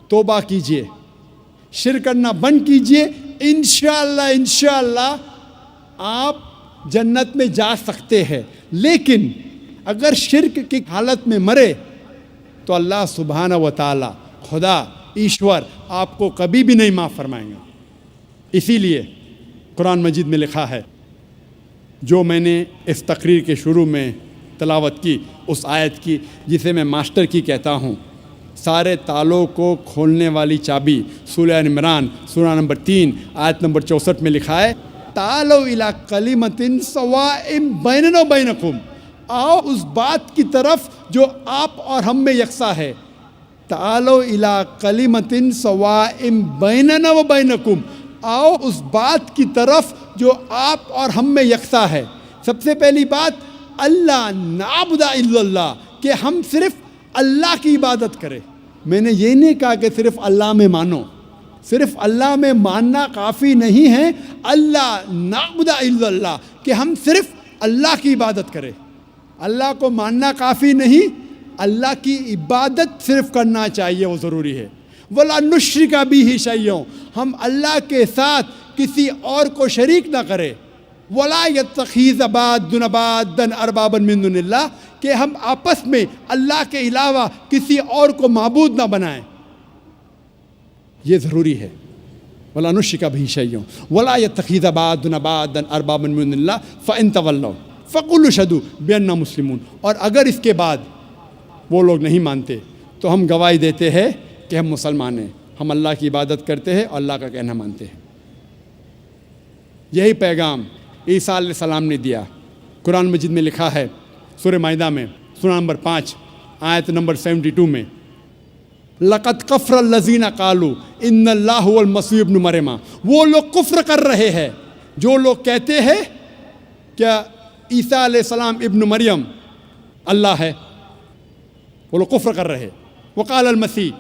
توبہ کیجئے, شرک کرنا بند کیجئے, انشاءاللہ آپ جنت میں جا سکتے ہیں. لیکن اگر شرک کی حالت میں مرے تو اللہ سبحانہ و تعالی, خدا ایشور آپ کو کبھی بھی نہیں معاف فرمائیں گا. اسی لیے قرآن مجید میں لکھا ہے, جو میں نے اس تقریر کے شروع میں تلاوت کی, اس آیت کی جسے میں ماسٹر کی کہتا ہوں, سارے تالوں کو کھولنے والی چابی, سورہ عمران سورہ نمبر 3 آیت نمبر 64 میں لکھا ہے, تعالوا الی کلمۃ سواء بیننا و بینکم, آؤ اس بات کی طرف جو آپ اور ہم میں یکساں ہے. تعالوا الی کلمۃ سواء بیننا و بینکم, آؤ اس بات کی طرف جو آپ اور ہم میں یکساں ہے. سب سے پہلی بات, اللہ نعبد الا اللہ, کہ ہم صرف اللہ کی عبادت کریں. میں نے یہ نہیں کہا کہ صرف اللہ میں مانو, صرف اللہ میں ماننا کافی نہیں ہے. اللہ نعبد الا اللہ, کہ ہم صرف اللہ کی عبادت کریں. اللہ کو ماننا کافی نہیں, اللہ کی عبادت صرف کرنا چاہیے, وہ ضروری ہے. وَلَا نُشْرِكَ بِهِ شَيْئًا, ہم اللہ کے ساتھ کسی اور کو شریک نہ کریں. وَلَا يَتَّخِذَ بَعْضُنَا بَعْضًا أَرْبَابًا مِّن دُونِ اللَّهِ, کہ ہم آپس میں اللہ کے علاوہ کسی اور کو معبود نہ بنائیں. یہ ضروری ہے. وَلَا نُشْرِكَ بِهِ شَيْئًا وَلَا يَتَّخِذَ بَعْضُنَا بَعْضًا أَرْبَابًا مِّن دُونِ اللَّهِ فَإِن تَوَلَّوْا فَقُولُوا اشْهَدُوا بِأَنَّا مُسْلِمُونَ. اور اگر اس کے بعد وہ لوگ نہیں مانتے تو ہم گواہی دیتے ہیں کہ ہم مسلمان ہیں, ہم اللہ کی عبادت کرتے ہیں اور اللہ کا کہنا مانتے ہیں. یہی پیغام عیسیٰ علیہ السلام نے دیا. قرآن مجید میں لکھا ہے سورہ مائدہ میں سورہ نمبر 5 آیت نمبر 72 میں, لَقَدْ كَفَرَ الَّذِينَ قَالُوا إِنَّ اللَّهَ هُوَ الْمَسِيحُ ابْنُ مَرْیَمَ. وہ لوگ کفر کر رہے ہیں جو لوگ کہتے ہیں کہ عیسیٰ علیہ السلام ابن مریم اللہ ہے. وہ لوگ کفر کر رہے ہیں. وقال المسیح,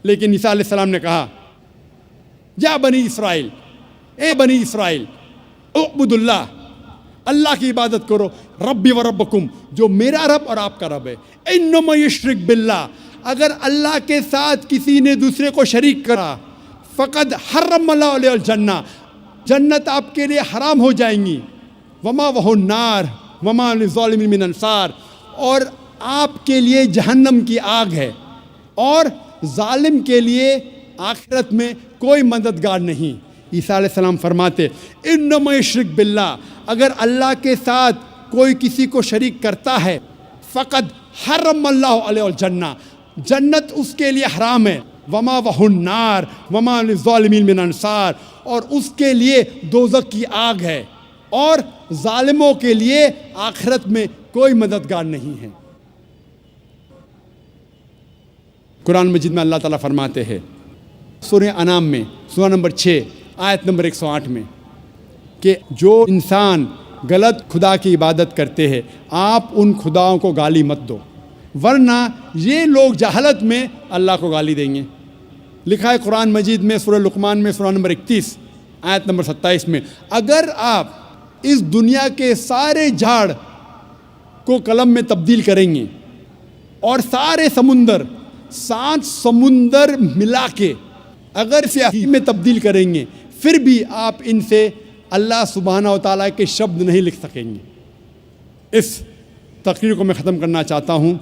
لیکن عیسیٰ علیہ السلام نے کہا, یا بنی اسرائیل, اے بنی اسرائیل, اعبد اللہ, اللہ کی عبادت کرو, ربی و ربکم, جو میرا رب اور آپ کا رب ہے. انما یشرک باللہ, اگر اللہ کے ساتھ کسی نے دوسرے کو شریک کرا, فقد حرم اللہ علیہ الجنہ, جنت آپ کے لیے حرام ہو جائیں گی. وما وہو النار وما للظالمین من انصار, اور آپ کے لیے جہنم کی آگ ہے, اور ظالم کے لیے آخرت میں کوئی مددگار نہیں. عیسیٰ علیہ السلام فرماتے, انما یشرک باللہ, اگر اللہ کے ساتھ کوئی کسی کو شریک کرتا ہے, فقد حرم اللہ علیہ الجنہ, جنت اس کے لیے حرام ہے. وما وہو النار وما للظالمین من انصار, اور اس کے لیے دوزخ کی آگ ہے, اور ظالموں کے لیے آخرت میں کوئی مددگار نہیں ہے. قرآن مجید میں اللہ تعالیٰ فرماتے ہیں سورہ انعام میں سورہ نمبر 6 آیت نمبر 108 میں, کہ جو انسان غلط خدا کی عبادت کرتے ہیں آپ ان خداؤں کو گالی مت دو, ورنہ یہ لوگ جہالت میں اللہ کو گالی دیں گے. لکھا ہے قرآن مجید میں سورہ لقمان میں سورہ نمبر 31 آیت نمبر 27 میں, اگر آپ اس دنیا کے سارے جھاڑ کو قلم میں تبدیل کریں گے اور سارے سمندر 7 سمندر ملا کے اگر سیاہی میں تبدیل کریں گے, پھر بھی آپ ان سے اللہ سبحانہ و تعالیٰ کے شبد نہیں لکھ سکیں گے. اس تقریر کو میں ختم کرنا چاہتا ہوں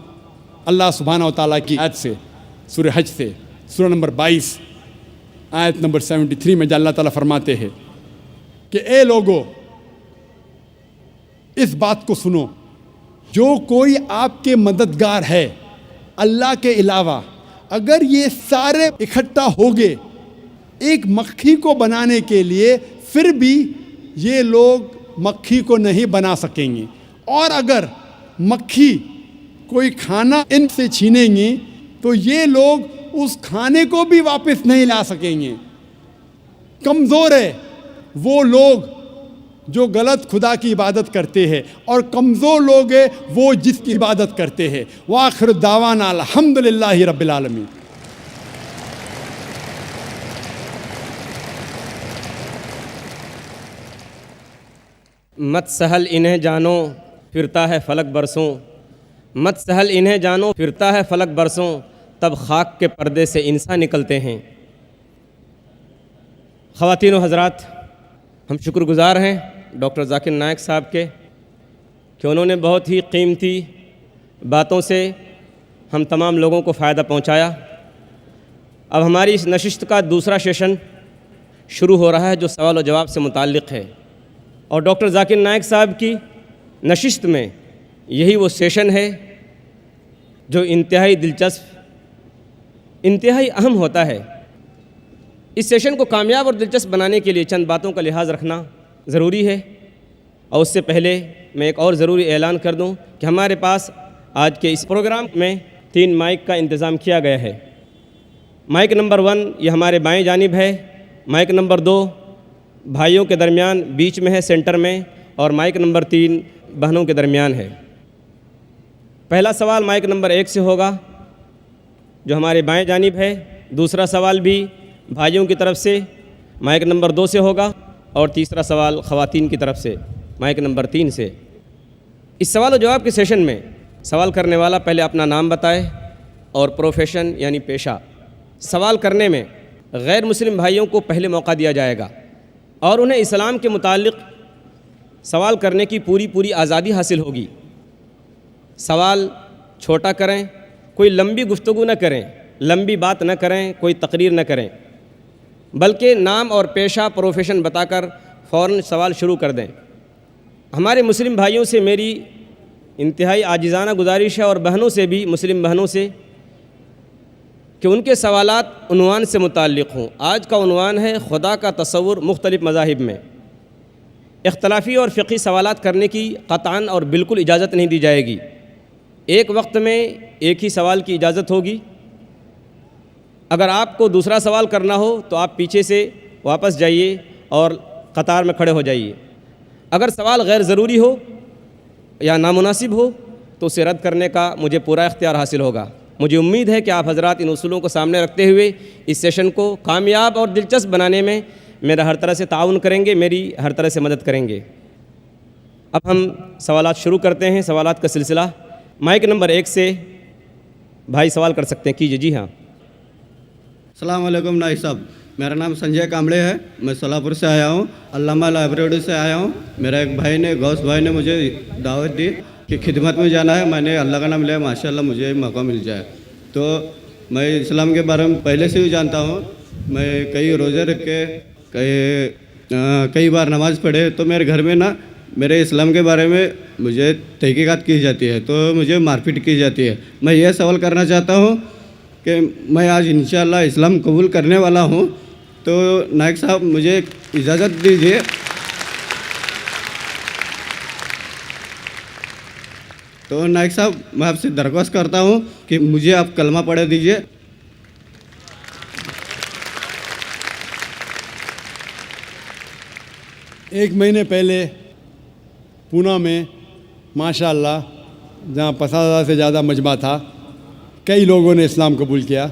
اللہ سبحانہ و تعالیٰ کی آیت سے, سورہ حج سے, سورہ نمبر 22 آیت نمبر 73 میں, جہاں اللہ تعالیٰ فرماتے ہیں کہ اے لوگو اس بات کو سنو, جو کوئی آپ کے مددگار ہے اللہ کے علاوہ, اگر یہ سارے اکٹھا ہو گئے ایک مکھی کو بنانے کے لیے, پھر بھی یہ لوگ مکھی کو نہیں بنا سکیں گے, اور اگر مکھی کوئی کھانا ان سے چھینیں گی تو یہ لوگ اس کھانے کو بھی واپس نہیں لا سکیں گے. کمزور ہے وہ لوگ جو غلط خدا کی عبادت کرتے ہیں, اور کمزور لوگ ہیں وہ جس کی عبادت کرتے ہیں. وآخر دعوانا الحمدللہ رب العالمین. مت سہل انہیں جانو پھرتا ہے فلک برسوں, مت سہل انہیں جانو پھرتا ہے فلک برسوں, تب خاک کے پردے سے انسان نکلتے ہیں۔ خواتین و حضرات، ہم شکر گزار ہیں ڈاکٹر ذاکر نائک صاحب کے کہ انہوں نے بہت ہی قیمتی باتوں سے ہم تمام لوگوں کو فائدہ پہنچایا۔ اب ہماری اس نشست کا دوسرا سیشن شروع ہو رہا ہے جو سوال و جواب سے متعلق ہے، اور ڈاکٹر ذاکر نائک صاحب کی نشست میں یہی وہ سیشن ہے جو انتہائی دلچسپ، انتہائی اہم ہوتا ہے۔ اس سیشن کو کامیاب اور دلچسپ بنانے کے لیے چند باتوں کا لحاظ رکھنا ضروری ہے، اور اس سے پہلے میں ایک اور ضروری اعلان کر دوں کہ ہمارے پاس آج کے اس پروگرام میں 3 مائک کا انتظام کیا گیا ہے۔ مائک نمبر 1 یہ ہمارے بائیں جانب ہے، مائک نمبر 2 بھائیوں کے درمیان بیچ میں ہے سینٹر میں، اور مائک نمبر 3 بہنوں کے درمیان ہے۔ پہلا سوال مائک نمبر 1 سے ہوگا جو ہمارے بائیں جانب ہے، دوسرا سوال بھی بھائیوں کی طرف سے مائک نمبر 2 سے ہوگا، اور تیسرا سوال خواتین کی طرف سے مائک نمبر 3 سے۔ اس سوال و جواب کے سیشن میں سوال کرنے والا پہلے اپنا نام بتائے اور پروفیشن یعنی پیشہ۔ سوال کرنے میں غیر مسلم بھائیوں کو پہلے موقع دیا جائے گا اور انہیں اسلام کے متعلق سوال کرنے کی پوری آزادی حاصل ہوگی۔ سوال چھوٹا کریں، کوئی لمبی گفتگو نہ کریں، لمبی بات نہ کریں، کوئی تقریر نہ کریں، بلکہ نام اور پیشہ پروفیشن بتا کر فوراً سوال شروع کر دیں۔ ہمارے مسلم بھائیوں سے میری انتہائی عاجزانہ گزارش ہے، اور بہنوں سے بھی، مسلم بہنوں سے، کہ ان کے سوالات عنوان سے متعلق ہوں۔ آج کا عنوان ہے خدا کا تصور مختلف مذاہب میں۔ اختلافی اور فقہی سوالات کرنے کی قطعاً اور بالکل اجازت نہیں دی جائے گی۔ ایک وقت میں ایک ہی سوال کی اجازت ہوگی۔ اگر آپ کو دوسرا سوال کرنا ہو تو آپ پیچھے سے واپس جائیے اور قطار میں کھڑے ہو جائیے۔ اگر سوال غیر ضروری ہو یا نامناسب ہو تو اسے رد کرنے کا مجھے پورا اختیار حاصل ہوگا۔ مجھے امید ہے کہ آپ حضرات ان اصولوں کو سامنے رکھتے ہوئے اس سیشن کو کامیاب اور دلچسپ بنانے میں میرا ہر طرح سے تعاون کریں گے، میری ہر طرح سے مدد کریں گے۔ اب ہم سوالات شروع کرتے ہیں، سوالات کا سلسلہ۔ مائک نمبر 1 سے بھائی سوال کر سکتے ہیں، کیجیے۔ جی ہاں۔ السلام علیکم نائک صاحب، میرا نام سنجے کامڑے ہے، میں سولاپور سے آیا ہوں، علامہ لائبریری سے آیا ہوں۔ میرا ایک بھائی نے، غوث بھائی نے مجھے دعوت دی کہ خدمت میں جانا ہے، میں نے اللہ کا نام لیا، ماشاءاللہ مجھے موقع مل جائے۔ تو میں اسلام کے بارے میں پہلے سے ہی جانتا ہوں، میں کئی روزے رکھ کے کئی بار نماز پڑھے، تو میرے گھر میں نا میرے اسلام کے بارے میں مجھے تحقیقات کی جاتی ہے، تو مجھے مار پیٹ کی جاتی ہے۔ میں یہ سوال کرنا چاہتا ہوں کہ میں آج انشاءاللہ اسلام قبول کرنے والا ہوں، تو نائک صاحب مجھے اجازت دیجیے۔ تو نائک صاحب میں آپ سے درخواست کرتا ہوں کہ مجھے آپ کلمہ پڑھ دیجیے۔ ایک مہینے پہلے پونا میں ماشاءاللہ جہاں 50,000 سے زیادہ مجمع تھا، کئی لوگوں نے اسلام قبول کیا۔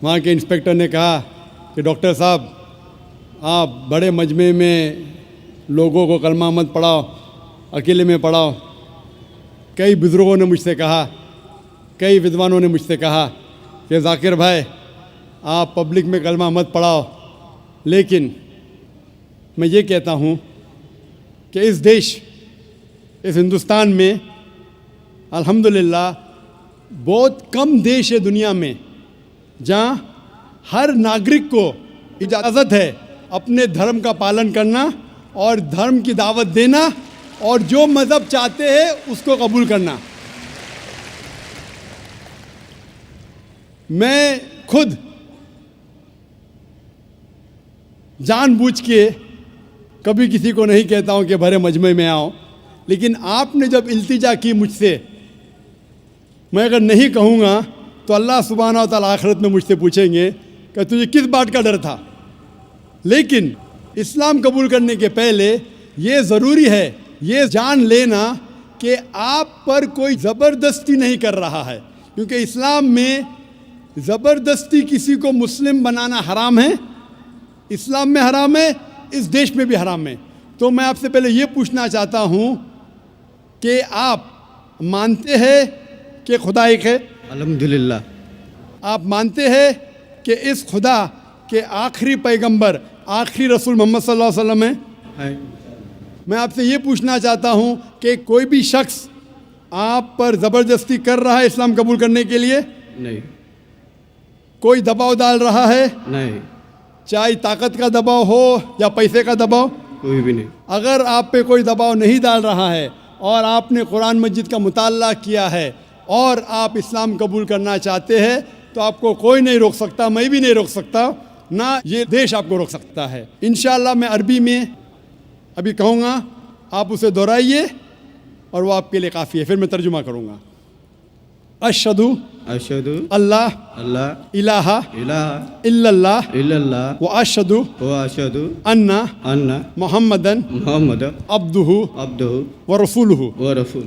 وہاں کے انسپیکٹر نے کہا کہ ڈاکٹر صاحب آپ بڑے مجمع میں لوگوں کو کلمہ مت پڑھاؤ، اکیلے میں پڑھاؤ۔ کئی بزرگوں نے مجھ سے کہا، کئی ودوانوں نے مجھ سے کہا کہ ذاکر بھائی آپ پبلک میں کلمہ مت پڑھاؤ، لیکن میں یہ کہتا ہوں کہ اس دیش، اس ہندوستان میں الحمدللہ بہت کم دیش ہے دنیا میں جہاں ہر ناگرک کو اجازت ہے اپنے دھرم کا پالن کرنا اور دھرم کی دعوت دینا اور جو مذہب چاہتے ہیں اس کو قبول کرنا۔ میں خود جان بوجھ کے کبھی کسی کو نہیں کہتا ہوں کہ بھرے مجمع میں آؤ، لیکن آپ نے جب التجا کی مجھ سے، میں اگر نہیں کہوں گا تو اللہ سبحانہ و تعالیٰ آخرت میں مجھ سے پوچھیں گے کہ تجھے کس بات کا ڈر تھا۔ لیکن اسلام قبول کرنے کے پہلے یہ ضروری ہے یہ جان لینا کہ آپ پر کوئی زبردستی نہیں کر رہا ہے، کیونکہ اسلام میں زبردستی کسی کو مسلم بنانا حرام ہے، اسلام میں حرام ہے، اس دیش میں بھی حرام ہے۔ تو میں آپ سے پہلے یہ پوچھنا چاہتا ہوں کہ آپ مانتے ہیں کہ خدا ایک ہے؟ الحمدللہ۔ آپ مانتے ہیں کہ اس خدا کے آخری پیغمبر آخری رسول محمد صلی اللہ علیہ وسلم ہیں؟ ہے میں آپ سے یہ پوچھنا چاہتا ہوں کہ کوئی بھی شخص آپ پر زبردستی کر رہا ہے اسلام قبول کرنے کے لیے؟ نہیں کوئی دباؤ ڈال رہا ہے؟ نہیں چاہے طاقت کا دباؤ ہو یا پیسے کا دباؤ؟ کوئی بھی نہیں. اگر آپ پہ کوئی دباؤ نہیں ڈال رہا ہے اور آپ نے قرآن مجید کا مطالعہ کیا ہے اور آپ اسلام قبول کرنا چاہتے ہیں تو آپ کو کوئی نہیں روک سکتا, میں بھی نہیں روک سکتا, نہ یہ دیش آپ کو روک سکتا ہے. انشاءاللہ میں عربی میں ابھی کہوں گا, آپ اسے دہرائیے اور وہ آپ کے لیے کافی ہے, پھر میں ترجمہ کروں گا. اشہدو اشہد اللہ اللہ الہ الہ الا اللہ الا اللہ و اشہدو و اشہد ان ان محمدن محمد عبدہ عبدہ و رسولہ. و رسول.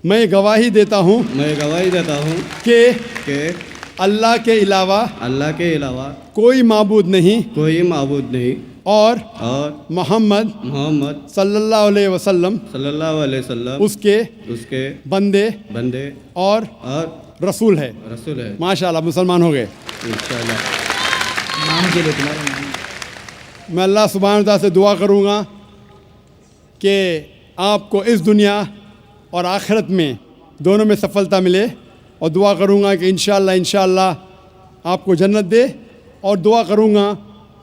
میں گواہی دیتا ہوں میں گواہی دیتا ہوں کہ اللہ کے علاوہ اللہ کے علاوہ کوئی معبود نہیں کوئی معبود نہیں اور محمد صلی اللہ علیہ وسلم صلی اللہ علیہ وسلم اس کے بندے اور رسول ہے. رسول ہے. ماشاءاللہ مسلمان ہو گئے انشاءاللہ. میں اللہ سبحانہ وتعالیٰ سے دعا کروں گا کہ آپ کو اس دنیا اور آخرت میں دونوں میں سفلتا ملے, اور دعا کروں گا کہ انشاءاللہ آپ کو جنت دے, اور دعا کروں گا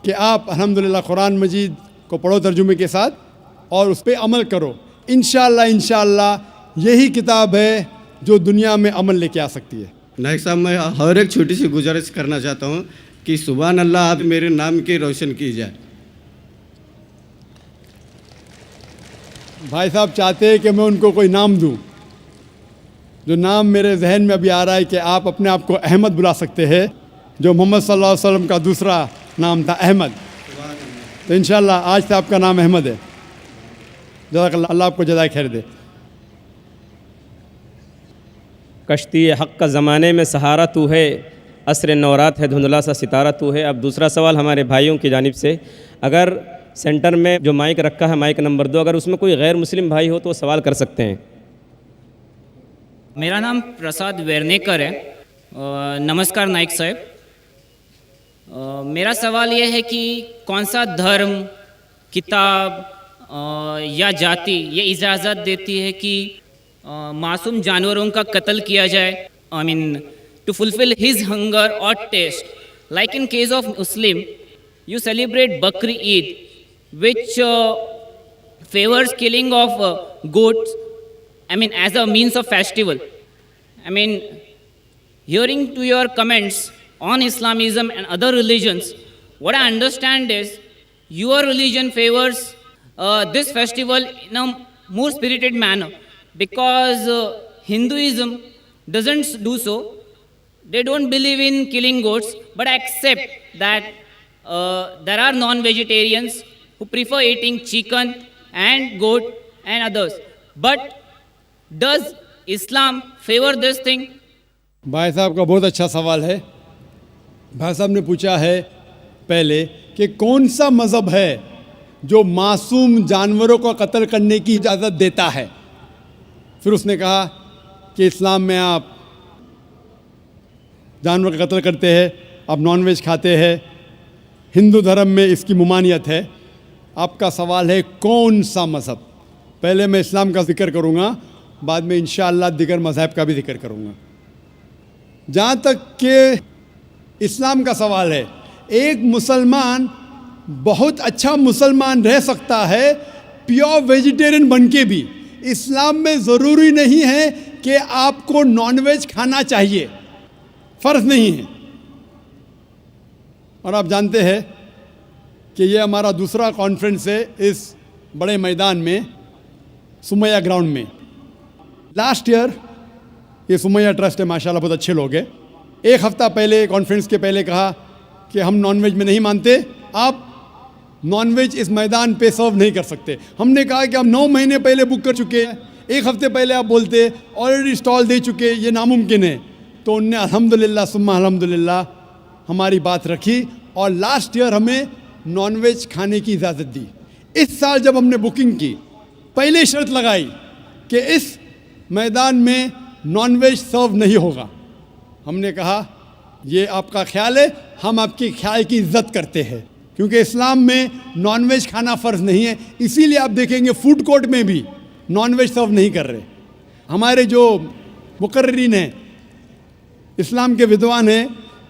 کہ آپ الحمدللہ قرآن مجید کو پڑھو ترجمے کے ساتھ اور اس پہ عمل کرو. انشاءاللہ یہی کتاب ہے جو دنیا میں عمل لے کے آ سکتی ہے. نائک صاحب, میں اور ایک چھوٹی سی گزارش کرنا چاہتا ہوں کہ سبحان اللہ آپ میرے نام کی روشن کی جائے. بھائی صاحب چاہتے ہیں کہ میں ان کو کوئی نام دوں. جو نام میرے ذہن میں ابھی آ رہا ہے کہ آپ اپنے آپ کو احمد بلا سکتے ہیں, جو محمد صلی اللہ علیہ وسلم کا دوسرا نام تھا احمد. تو انشاءاللہ آج سے آپ کا نام احمد ہے. جزاک اللہ, اللہ آپ کو جزائے خیر دے. کشتی حق کا زمانے میں سہارا تو ہے, عصر نورات ہے دھندلا سا ستارہ تو ہے. اب دوسرا سوال ہمارے بھائیوں کی جانب سے, اگر سینٹر میں جو مائک رکھا ہے مائک نمبر 2, اگر اس میں کوئی غیر مسلم بھائی ہو تو وہ سوال کر سکتے ہیں. میرا نام پرساد ویرنیکر ہے. نمسکار نائک صاحب. میرا سوال یہ ہے کہ کون سا دھرم, کتاب یا جاتی یہ اجازت دیتی ہے کہ معصوم جانوروں کا قتل کیا جائے, to fulfill his hunger or taste. Like in case of Muslim, you celebrate Bakri Eid, which favors killing of goats, as a means of festival. Hearing to your comments on Islamism and other religions, what I understand is your religion favors this festival in a more spirited manner, because Hinduism doesn't do so. They don't believe in killing goats, but accept that there are non-vegetarians who prefer eating chicken and goat and others. But does Islam favor this thing? بھائی صاحب کا بہت اچھا سوال ہے. بھائی صاحب نے پوچھا ہے پہلے کہ کون سا مذہب ہے جو معصوم جانوروں کو قتل کرنے کی اجازت دیتا ہے. پھر اس نے کہا کہ اسلام میں آپ جانور کا قتل کرتے ہیں, آپ نان ویج کھاتے ہیں, ہندو دھرم میں اس کی ممانعت ہے. آپ کا سوال ہے کون سا مذہب. پہلے میں اسلام کا ذکر کروں گا, بعد میں انشاءاللہ دیگر مذہب کا بھی ذکر کروں گا. جہاں تک کہ اسلام کا سوال ہے, ایک مسلمان بہت اچھا مسلمان رہ سکتا ہے پیور ویجیٹیرین بن کے بھی. اسلام میں ضروری نہیں ہے کہ آپ کو نان ویج کھانا چاہیے, فرض نہیں ہے. اور آپ جانتے ہیں کہ یہ ہمارا دوسرا کانفرنس ہے اس بڑے میدان میں, سمیہ گراؤنڈ میں. لاسٹ ایئر یہ سمیہ ٹرسٹ ہے, ماشاءاللہ بہت اچھے لوگ ہیں. ایک ہفتہ پہلے کانفرنس کے پہلے کہا کہ ہم نان ویج میں نہیں مانتے, آپ نان ویج اس میدان پہ سرو نہیں کر سکتے. ہم نے کہا کہ ہم 9 مہینے پہلے بک کر چکے ہیں, ایک ہفتے پہلے آپ بولتے آلریڈی اسٹال دے چکے, یہ ناممکن ہے. تو ان نے الحمدللہ ثم الحمدللہ ہماری بات رکھی اور لاسٹ ایئر ہمیں نان ویج کھانے کی اجازت دی. اس سال جب ہم نے بکنگ کی, پہلے شرط لگائی کہ اس میدان میں نان ویج سرو نہیں ہوگا. ہم نے کہا یہ آپ کا خیال ہے, ہم آپ کے خیال کی عزت کرتے ہیں, کیونکہ اسلام میں نان ویج کھانا فرض نہیں ہے. اسی لیے آپ دیکھیں گے فوڈ کورٹ میں بھی نان ویج سرو نہیں کر رہے. ہمارے جو مقررین ہیں, اسلام کے ودوان ہیں,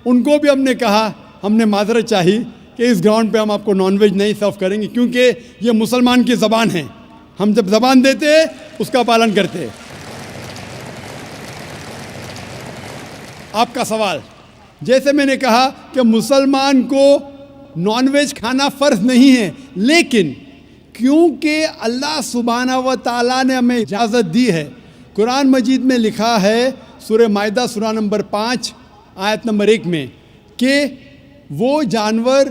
ان کو بھی ہم نے کہا, ہم نے معذرت چاہی کہ اس گراؤنڈ پہ ہم آپ کو نان ویج نہیں سرو کریں گے, کیونکہ یہ مسلمان کی زبان ہے. ہم جب زبان دیتے ہیں اس کا پالن کرتے ہیں. آپ کا سوال, جیسے میں نے کہا کہ مسلمان کو نان ویج کھانا فرض نہیں ہے, لیکن کیونکہ اللہ سبحانہ و تعالیٰ نے ہمیں اجازت دی ہے. قرآن مجید میں لکھا ہے سورہ مائدہ سورہ نمبر 5 آیت نمبر 1 میں کہ وہ جانور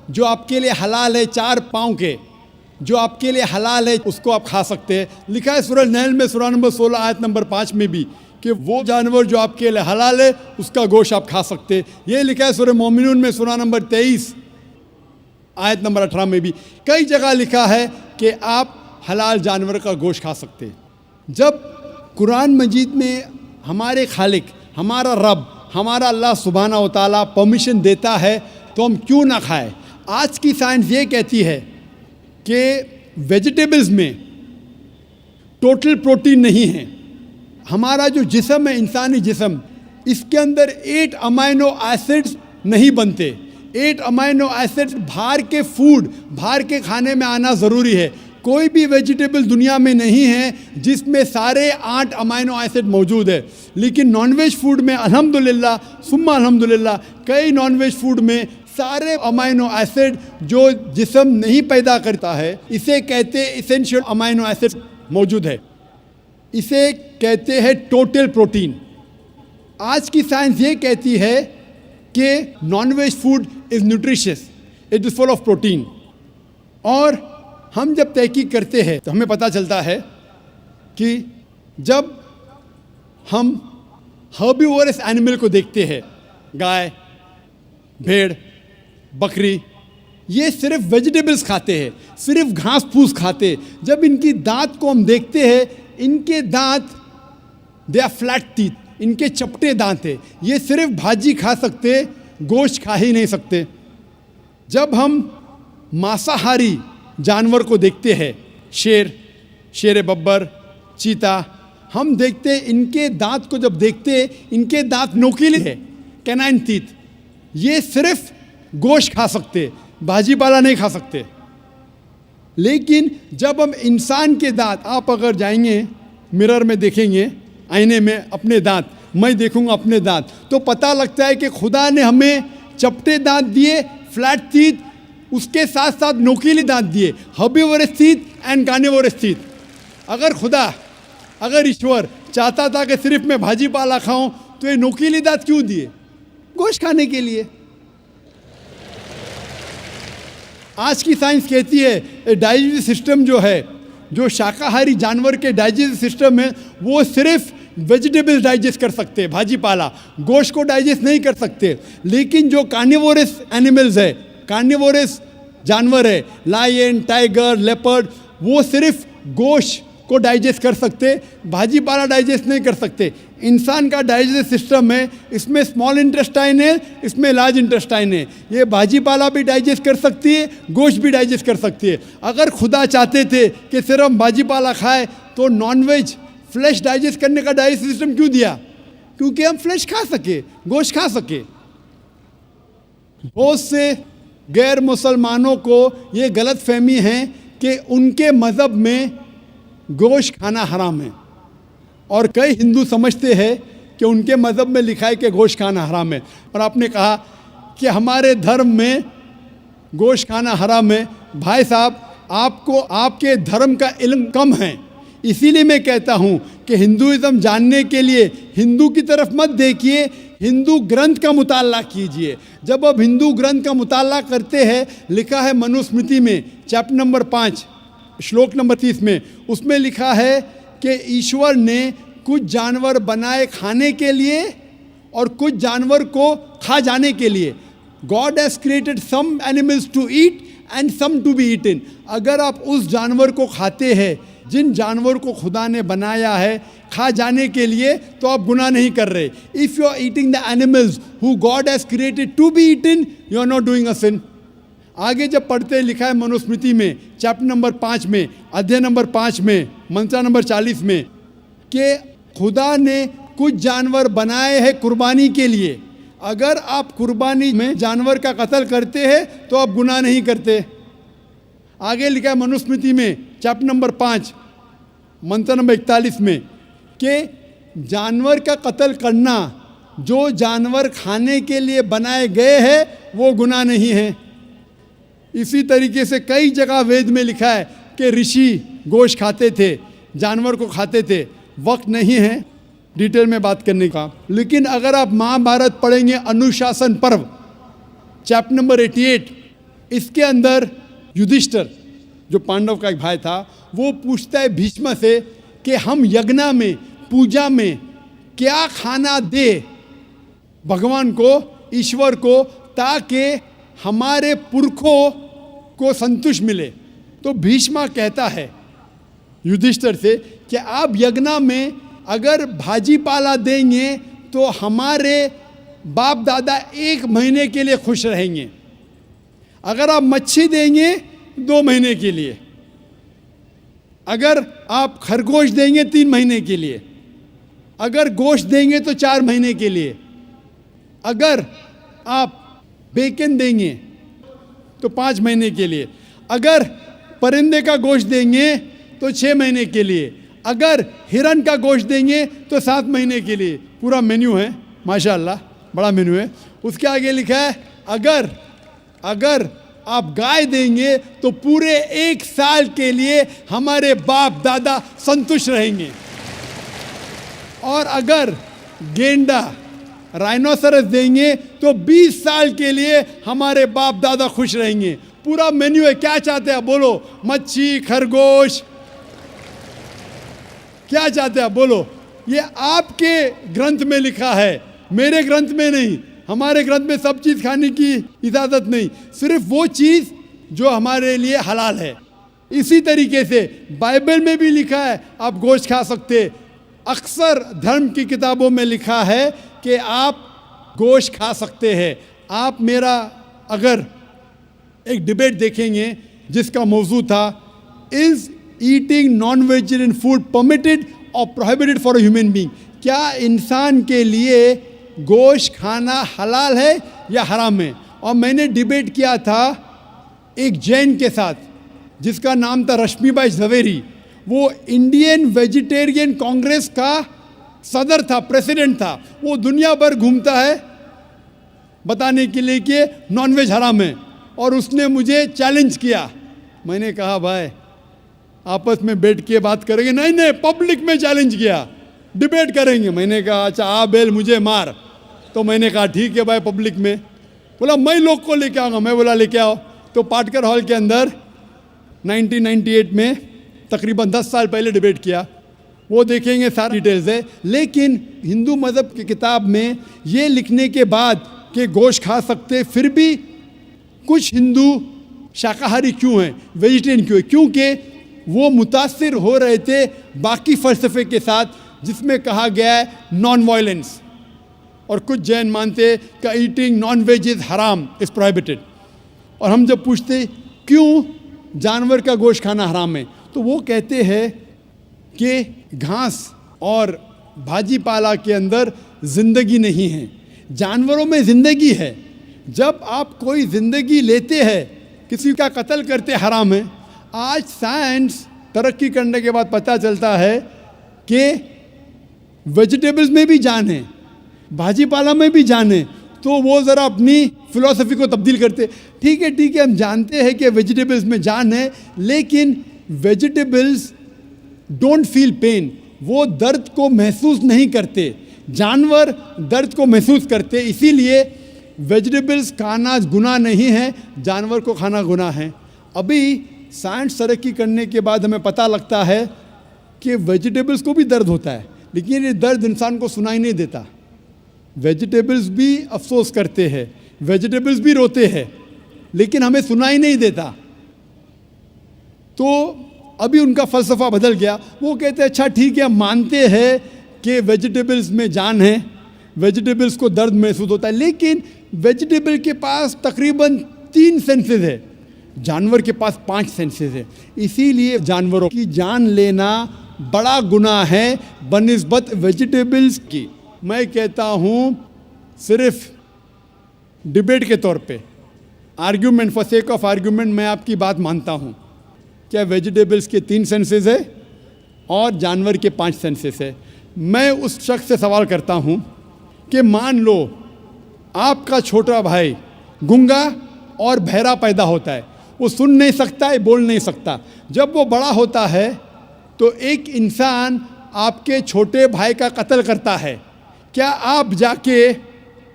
جو آپ کے لیے حلال ہے 4 پاؤں کے, جو آپ کے لیے حلال ہے اس کو آپ کھا سکتے ہیں. لکھا ہے سورہ نیل میں سورہ نمبر 16 آیت نمبر 5 میں بھی کہ وہ جانور جو آپ کے لیے حلال ہے اس کا گوشت آپ کھا سکتے. یہ لکھا ہے سورہ مومنون میں سورہ نمبر 23 آیت نمبر 18 میں بھی. کئی جگہ لکھا ہے کہ آپ حلال جانور کا گوشت کھا سکتے. جب قرآن مجید میں ہمارے خالق, ہمارا رب, ہمارا اللہ سبحانہ و تعالیٰ پرمیشن دیتا ہے تو ہم کیوں نہ کھائیں. آج کی سائنس یہ کہتی ہے کہ ویجیٹیبلز میں ٹوٹل پروٹین نہیں ہے. ہمارا جو جسم ہے, انسانی جسم, اس کے اندر 8 امائنو ایسڈز نہیں بنتے. 8 امائنو ایسڈز باہر کے فوڈ, باہر کے کھانے میں آنا ضروری ہے. کوئی بھی ویجیٹیبل دنیا میں نہیں ہے جس میں سارے 8 امائنو ایسڈ موجود ہے. لیکن نان ویج فوڈ میں الحمدللہ ثم الحمدللہ کئی نان ویج فوڈ میں سارے امائنو ایسڈ جو جسم نہیں پیدا کرتا ہے, اسے کہتے ایسینشیل امائنو ایسڈ موجود ہے. اسے کہتے ہیں ٹوٹل پروٹین. آج کی سائنس یہ کہتی ہے کہ non veg food is nutritious, it is full of protein. اور ہم جب تحقیق کرتے ہیں تو ہمیں پتہ چلتا ہے کہ جب ہم ہربیورس اینیمل کو دیکھتے ہیں, گائے, بھیڑ, بکری, یہ صرف ویجیٹیبلز کھاتے ہیں, صرف گھاس پھوس کھاتے ہیں. جب ان کی دانت کو ہم دیکھتے ہیں, ان کے دانت دے آر فلیٹ ٹیتھ, ان کے چپٹے دانت ہیں. یہ صرف بھاجی کھا سکتے, گوشت کھا ہی نہیں سکتے. جب ہم مانساہاری جانور کو دیکھتے ہیں, شیر ببر, چیتا, ہم دیکھتے ہیں ان کے دانت کو جب دیکھتے ہیں, ان کے دانت نوکیلے ہیں, کینائن ٹیتھ. یہ صرف گوشت کھا سکتے, بھاجی پالا نہیں کھا سکتے. لیکن جب ہم انسان کے دانت, آپ اگر جائیں گے مرر میں دیکھیں گے, آئینے میں اپنے دانت, میں دیکھوں گا اپنے دانت, تو پتہ لگتا ہے کہ خدا نے ہمیں چپٹے دانت دیے, فلیٹ ٹیتھ, اس کے ساتھ ساتھ نوکیلی دانت دیے, herbivores teeth and carnivorous teeth. اگر ایشور چاہتا تھا کہ صرف میں بھاجی پالا کھاؤں تو یہ نوکیلی دانت کیوں دیے؟ گوشت کھانے کے لیے. آج کی سائنس کہتی ہے ڈائجسٹو سسٹم جو ہے, جو شاکاہاری جانور کے ڈائجسٹو سسٹم ہے, وہ صرف ویجیٹیبل ڈائجسٹ کر سکتے, بھاجی پالا, گوشت کو ڈائجسٹ نہیں کر سکتے. لیکن جو کارنیورس اینیملز ہے, کارنیورس جانور ہے, لائن, ٹائیگر, لیپرڈ, وہ صرف گوشت کو ڈائجسٹ کر سکتے, بھاجی پالا ڈائجسٹ نہیں کر سکتے. انسان کا ڈائجسٹ سسٹم ہے, اس میں اسمال انٹسٹائن ہے, اس میں لارج انٹسٹائن ہے. یہ بھاجی پالا بھی ڈائجسٹ کر سکتی ہے, گوشت بھی ڈائجسٹ کر سکتی ہے. اگر خدا چاہتے تھے کہ صرف بھاجی پالا کھائے تو نان ویج فلیش ڈائجسٹ کرنے کا ڈائجسٹ سسٹم کیوں دیا؟ کیونکہ ہم فلیش کھا سکے, گوشت کھا سکے. بہت سے غیر مسلمانوں کو یہ غلط فہمی ہے کہ ان کے مذہب میں گوشت کھانا حرام ہے, اور کئی ہندو سمجھتے ہیں کہ ان کے مذہب میں لکھا ہے کہ گوشت کھانا حرام ہے. اور آپ نے کہا کہ ہمارے دھرم میں گوشت کھانا حرام ہے. بھائی صاحب, آپ کو آپ کے دھرم کا علم کم ہے, اسی لیے میں کہتا ہوں کہ ہندوازم جاننے کے لیے ہندو کی طرف مت دیکھیے, ہندو گرنتھ کا مطالعہ کیجئے. جب آپ ہندو گرنتھ کا مطالعہ کرتے ہیں, لکھا ہے منوسمرتی میں چیپٹر نمبر 5 شلوک نمبر 30 میں, اس میں لکھا ہے کہ ایشور نے کچھ جانور بنائے کھانے کے لیے اور کچھ جانور کو کھا جانے کے لیے. God has created some animals to eat and some to be eaten. اگر آپ اس جانور کو کھاتے ہیں جن جانور کو خدا نے بنایا ہے کھا جانے کے لیے تو آپ گناہ نہیں کر رہے. If you are eating the animals who God has created to be eaten, you are not doing a sin. آگے جب پڑھتے لکھا ہے منوسمرتی میں چیپٹر نمبر 5 میں ادھیائے نمبر 5 میں منترا نمبر 40 میں کہ خدا نے کچھ جانور بنائے ہیں قربانی کے لیے. اگر آپ قربانی میں جانور کا قتل کرتے ہیں تو آپ گناہ نہیں کرتے. آگے لکھا ہے منوسمرتی میں چیپٹر نمبر 5 منتر نمبر 41 میں کہ جانور کا قتل کرنا جو جانور کھانے کے لیے بنائے گئے ہیں وہ گناہ نہیں ہے. اسی طریقے سے کئی جگہ وید میں لکھا ہے کہ رشی گوشت کھاتے تھے, جانور کو کھاتے تھے. وقت نہیں ہے ڈیٹیل میں بات کرنے کا, لیکن اگر آپ مہابھارت پڑھیں گے انوشاسن پرو چیپٹر نمبر 88, اس کے اندر یدھشٹر جو پانڈو کا ایک بھائی تھا وہ پوچھتا ہے بھیشما سے کہ ہم یگنا میں پوجا میں کیا کھانا دے بھگوان کو, ایشور کو, تاکہ ہمارے پرکھوں کو سنتوش ملے. تو بھیشما کہتا ہے یدھشٹر سے کہ آپ یگنا میں اگر بھاجی پالا دیں گے تو ہمارے باپ دادا 1 مہینے کے لیے خوش رہیں گے. اگر آپ مچھی دیں گے 2 مہینے کے لیے, اگر آپ خرگوش دیں گے 3 مہینے کے لیے, اگر گوشت دیں گے تو 4 مہینے کے لیے, اگر آپ بیکن دیں گے تو 5 مہینے کے لیے, اگر پرندے کا گوشت دیں گے تو 6 مہینے کے لیے, اگر ہرن کا گوشت دیں گے تو 7 مہینے کے لیے. پورا مینیو ہے ماشاءاللہ, بڑا مینیو ہے. اس کے آگے لکھا ہے اگر آپ گائے دیں گے تو پورے 1 سال کے لیے ہمارے باپ دادا سنتوش رہیں گے, اور اگر گینڈا رائنوسرس دیں گے تو 20 سال کے لیے ہمارے باپ دادا خوش رہیں گے. پورا مینیو ہے. کیا چاہتے ہیں بولو؟ مچھی, خرگوش, کیا چاہتے ہیں بولو؟ یہ آپ کے گرنتھ میں لکھا ہے, میرے گرنتھ میں نہیں. ہمارے گرنتھ میں سب چیز کھانے کی اجازت نہیں, صرف وہ چیز جو ہمارے لیے حلال ہے. اسی طریقے سے بائبل میں بھی لکھا ہے آپ گوشت کھا سکتے. اکثر دھرم کی کتابوں میں لکھا ہے کہ آپ گوشت کھا سکتے ہیں. آپ میرا اگر ایک ڈیبیٹ دیکھیں گے جس کا موضوع تھا is eating non vegetarian food permitted اور prohibited for a human being, کیا انسان کے لیے گوشت کھانا حلال ہے یا حرام ہے. اور میں نے ڈیبیٹ کیا تھا ایک جین کے ساتھ جس کا نام تھا رشمی بائی جھویری. وہ انڈین ویجیٹیرین کانگریس کا صدر تھا, پریسیڈنٹ تھا. وہ دنیا بھر گھومتا ہے بتانے کے لیے کہ نان ویج حرام ہے, اور اس نے مجھے چیلنج کیا. میں نے کہا بھائی آپس میں بیٹھ کے بات کریں گے. نہیں, پبلک میں چیلنج کیا, ڈیبیٹ کریں گے. میں نے کہا اچھا آ بیل مجھے مار. تو میں نے کہا ٹھیک ہے بھائی پبلک میں. بولا میں لوگ کو لے کے آؤں گا. میں بولا لے کے آؤ. تو پاٹکر ہال کے اندر 1998 میں تقریباً 10 سال پہلے ڈیبیٹ کیا. وہ دیکھیں گے سارا ڈیٹیلز ہے. لیکن ہندو مذہب کی کتاب میں یہ لکھنے کے بعد کہ گوشت کھا سکتے, پھر بھی کچھ ہندو شاکاہاری کیوں ہیں, ویجیٹیرین کیوں ہیں؟ کیونکہ وہ متاثر ہو رہے تھے باقی فلسفے کے ساتھ جس میں کہا گیا ہے نان وائلنس. اور کچھ جین مانتے کہ ایٹنگ نان ویج از حرام, از پروہیبٹڈ. اور ہم جب پوچھتے کیوں جانور کا گوشت کھانا حرام ہے تو وہ کہتے ہیں کہ گھاس اور بھاجی پالا کے اندر زندگی نہیں ہے, جانوروں میں زندگی ہے. جب آپ کوئی زندگی لیتے ہیں, کسی کا قتل کرتے حرام ہے. آج سائنس ترقی کرنے کے بعد پتہ چلتا ہے کہ ویجیٹیبلز میں بھی جان ہے, بھاجی پالا میں بھی جان ہے. تو وہ ذرا اپنی فلسفی کو تبدیل کرتے. ٹھیک ہے ہم جانتے ہیں کہ ویجیٹیبلز میں جان ہے, لیکن ویجیٹیبلز ڈونٹ فیل پین, وہ درد کو محسوس نہیں کرتے. جانور درد کو محسوس کرتے. اسی لیے ویجیٹیبلز کھانا گناہ نہیں ہے, جانور کو کھانا گناہ ہے. ابھی سائنس ترقی کرنے کے بعد ہمیں پتہ لگتا ہے کہ ویجیٹیبلز کو بھی درد ہوتا ہے, لیکن یہ درد انسان کو سنائی نہیں دیتا. ویجیٹیبلز بھی افسوس کرتے ہیں, ویجیٹیبلز بھی روتے ہیں, لیکن ہمیں سنائی نہیں دیتا. تو ابھی ان کا فلسفہ بدل گیا. وہ کہتے ہیں اچھا ٹھیک ہے ہم مانتے ہیں کہ ویجیٹیبلز میں جان ہے, ویجیٹیبلز کو درد محسوس ہوتا ہے, لیکن ویجیٹیبل کے پاس تقریباً 3 سینسز ہے, جانور کے پاس 5 سینسز ہے. اسی لیے جانوروں کی جان لینا بڑا گناہ ہے بنسبت ویجیٹیبلز کی. میں کہتا ہوں صرف ڈیبیٹ کے طور پہ, argument for sake of argument, میں آپ کی بات مانتا ہوں. کیا ویجیٹیبلز کے 3 سینسز ہے اور جانور کے 5 سینسز ہے. میں اس شخص سے سوال کرتا ہوں کہ مان لو آپ کا چھوٹا بھائی گنگا اور بہرا پیدا ہوتا ہے, وہ سن نہیں سکتا ہے, بول نہیں سکتا. جب وہ بڑا ہوتا ہے تو ایک انسان آپ کے چھوٹے بھائی کا قتل کرتا ہے, کیا آپ جا کے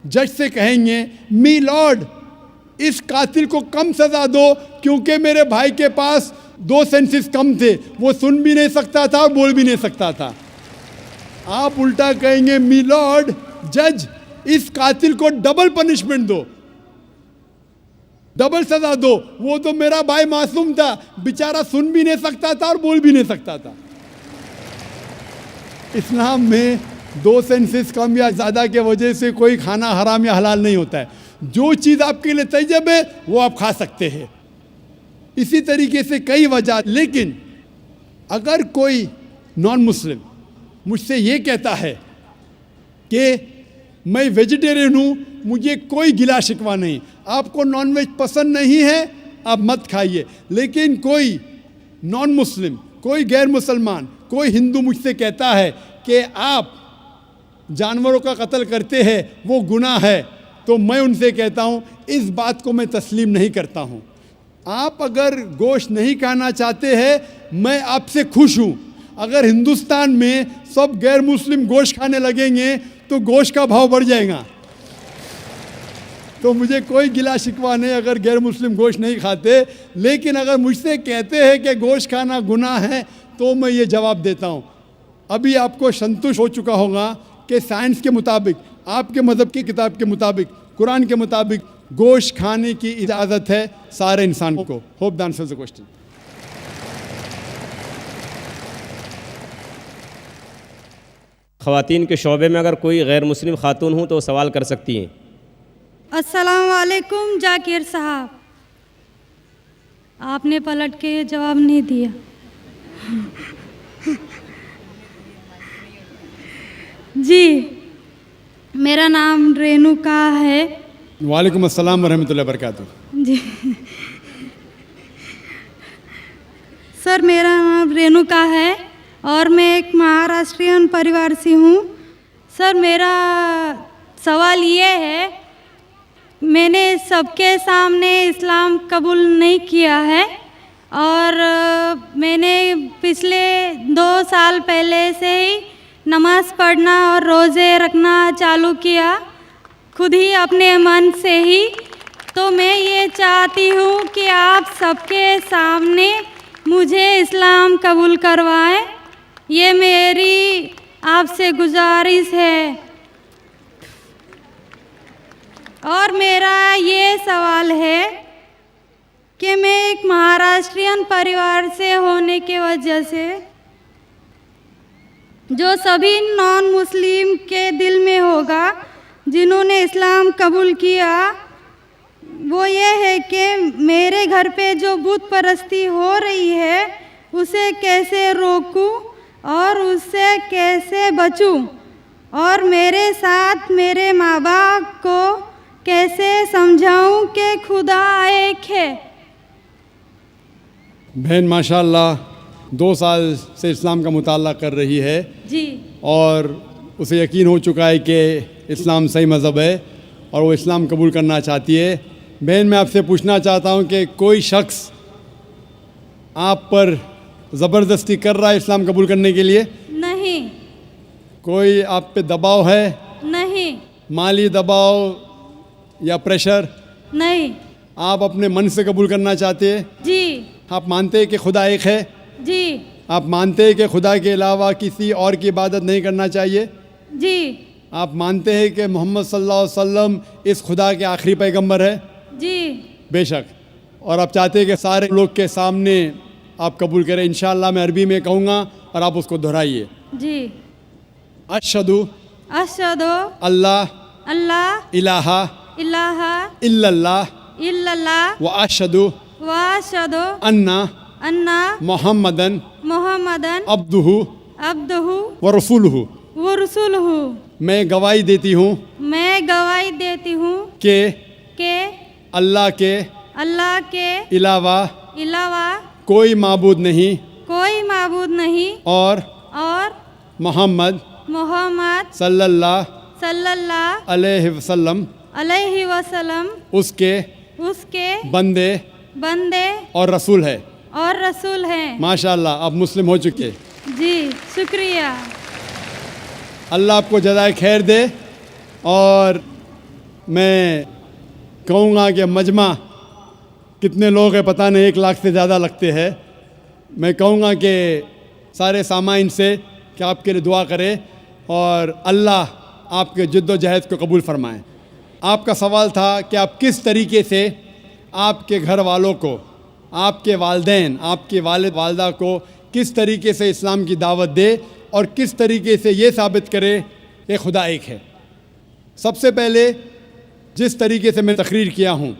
جج سے کہیں گے می لارڈ اس قاتل کو کم سزا دو کیونکہ میرے بھائی کے پاس 2 سینسز کم تھے, وہ سن بھی نہیں سکتا تھا, بول بھی نہیں سکتا تھا. آپ الٹا کہیں گے می لارڈ جج اس قاتل کو ڈبل پنشمنٹ دو, ڈبل سزا دو, وہ تو میرا بھائی معصوم تھا, بیچارہ سن بھی نہیں سکتا تھا اور بول بھی نہیں سکتا تھا. اسلام میں 2 سینسز کم یا زیادہ کے وجہ سے کوئی کھانا حرام یا حلال نہیں ہوتا ہے. جو چیز آپ کے لیے طیب ہے وہ آپ کھا سکتے ہیں. اسی طریقے سے کئی وجہ. لیکن اگر کوئی نان مسلم مجھ سے یہ کہتا ہے کہ میں ویجیٹیرین ہوں, مجھے کوئی گلا شکوہ نہیں, آپ کو نان ویج پسند نہیں ہے آپ مت کھائیے. لیکن کوئی نان مسلم, کوئی غیر مسلمان, کوئی ہندو مجھ سے کہتا ہے کہ آپ جانوروں کا قتل کرتے ہیں وہ گناہ ہے, تو میں ان سے کہتا ہوں اس بات کو میں تسلیم نہیں کرتا ہوں. آپ اگر گوشت نہیں کھانا چاہتے ہیں میں آپ سے خوش ہوں. اگر ہندوستان میں سب غیر مسلم گوشت کھانے لگیں گے تو گوشت کا بھاؤ بڑھ جائے گا. تو مجھے کوئی گلا شکوہ نہیں اگر غیر مسلم گوشت نہیں کھاتے. لیکن اگر مجھ سے کہتے ہیں کہ گوشت کھانا گناہ ہے تو میں یہ جواب دیتا ہوں. ابھی آپ کو سنتوش ہو چکا ہوگا کہ سائنس کے مطابق, آپ کے مذہب کی کتاب کے مطابق, قرآن کے مطابق گوشت کھانے کی اجازت ہے سارے انسان کو. Hope the answers the question. خواتین کے شعبے میں اگر کوئی غیر مسلم خاتون ہوں تو وہ سوال کر سکتی ہیں. السلام علیکم ذاکر صاحب, آپ نے پلٹ کے جواب نہیں دیا. جی میرا نام رینوکا ہے. وعلیکم السلام ورحمۃ اللہ وبرکاتہ. جی سر میرا نام رینوکا ہے اور میں ایک مہاراشٹرین پریوار سے ہوں. سر میرا سوال یہ ہے, میں نے سب کے سامنے اسلام قبول نہیں کیا ہے اور میں نے پچھلے 2 سال پہلے سے ہی نماز پڑھنا اور روزے رکھنا چالو کیا خود ہی اپنے من سے ہی. تو میں یہ چاہتی ہوں کہ آپ سب کے سامنے مجھے اسلام قبول کروائیں, یہ میری آپ سے گزارش ہے. اور میرا یہ سوال ہے کہ میں ایک مہاراشٹرین پریوار سے ہونے کی وجہ سے جو سبھی نان مسلم کے دل میں ہوگا جنہوں نے اسلام قبول کیا, وہ یہ ہے کہ میرے گھر پہ جو بت پرستی ہو رہی ہے اسے کیسے روکوں اور اس سے کیسے بچوں, اور میرے ساتھ میرے ماں باپ کو کیسے سمجھاؤں کہ خدا ایک ہے. بہن ماشاء اللہ 2 سال سے اسلام کا مطالعہ کر رہی ہے جی, اور اسے یقین ہو چکا ہے کہ اسلام صحیح مذہب ہے اور وہ اسلام قبول کرنا چاہتی ہے. بہن میں آپ سے پوچھنا چاہتا ہوں کہ کوئی شخص آپ پر زبردستی کر رہا ہے اسلام قبول کرنے کے لیے؟ نہیں. کوئی آپ پہ دباؤ ہے؟ نہیں. مالی دباؤ یا پریشر؟ نہیں. آپ اپنے من سے قبول کرنا چاہتے ہیں؟ جی. آپ مانتے ہیں کہ خدا ایک ہے؟ جی. آپ مانتے ہیں کہ خدا کے علاوہ کسی اور کی عبادت نہیں کرنا چاہیے؟ جی. آپ مانتے ہیں کہ محمد صلی اللہ علیہ وسلم اس خدا کے آخری پیغمبر ہے؟ جی. بے شک. اور آپ چاہتے ہیں کہ سارے لوگ کے سامنے آپ قبول کریں. انشاءاللہ میں عربی میں کہوں گا اور آپ اس کو دہرائیے. جی. اشہدو اشہدو اللہ اللہ الہ الہ الا اللہ الا اللہ و اشہدو واشہدو انا انا محمدن محمدن عبدہ عبدہ و رسولہ. ورسولہ. میں گواہی دیتی ہوں میں گواہی دیتی ہوں کہ اللہ کے علاوہ علاوہ کوئی معبود نہیں کوئی معبود نہیں اور محمد صلی اللہ علیہ وسلم علیہ وسلم اس کے بندے اور رسول ہے. ہیں. ماشاءاللہ آپ مسلم ہو چکے. جی شکریہ. اللہ آپ کو جزائے خیر دے. اور میں کہوں گا کہ مجمع کتنے لوگ ہیں پتہ نہیں, 1 لاکھ سے زیادہ لگتے ہیں. میں کہوں گا کہ سارے سامعین سے کہ آپ کے لیے دعا کرے اور اللہ آپ کے جد و جہد کو قبول فرمائے. آپ کا سوال تھا کہ آپ کس طریقے سے آپ کے گھر والوں کو, آپ کے والدین, آپ کے والد والدہ کو کس طریقے سے اسلام کی دعوت دے اور کس طریقے سے یہ ثابت کرے کہ خدا ایک ہے. سب سے پہلے جس طریقے سے میں تقریر کیا ہوں,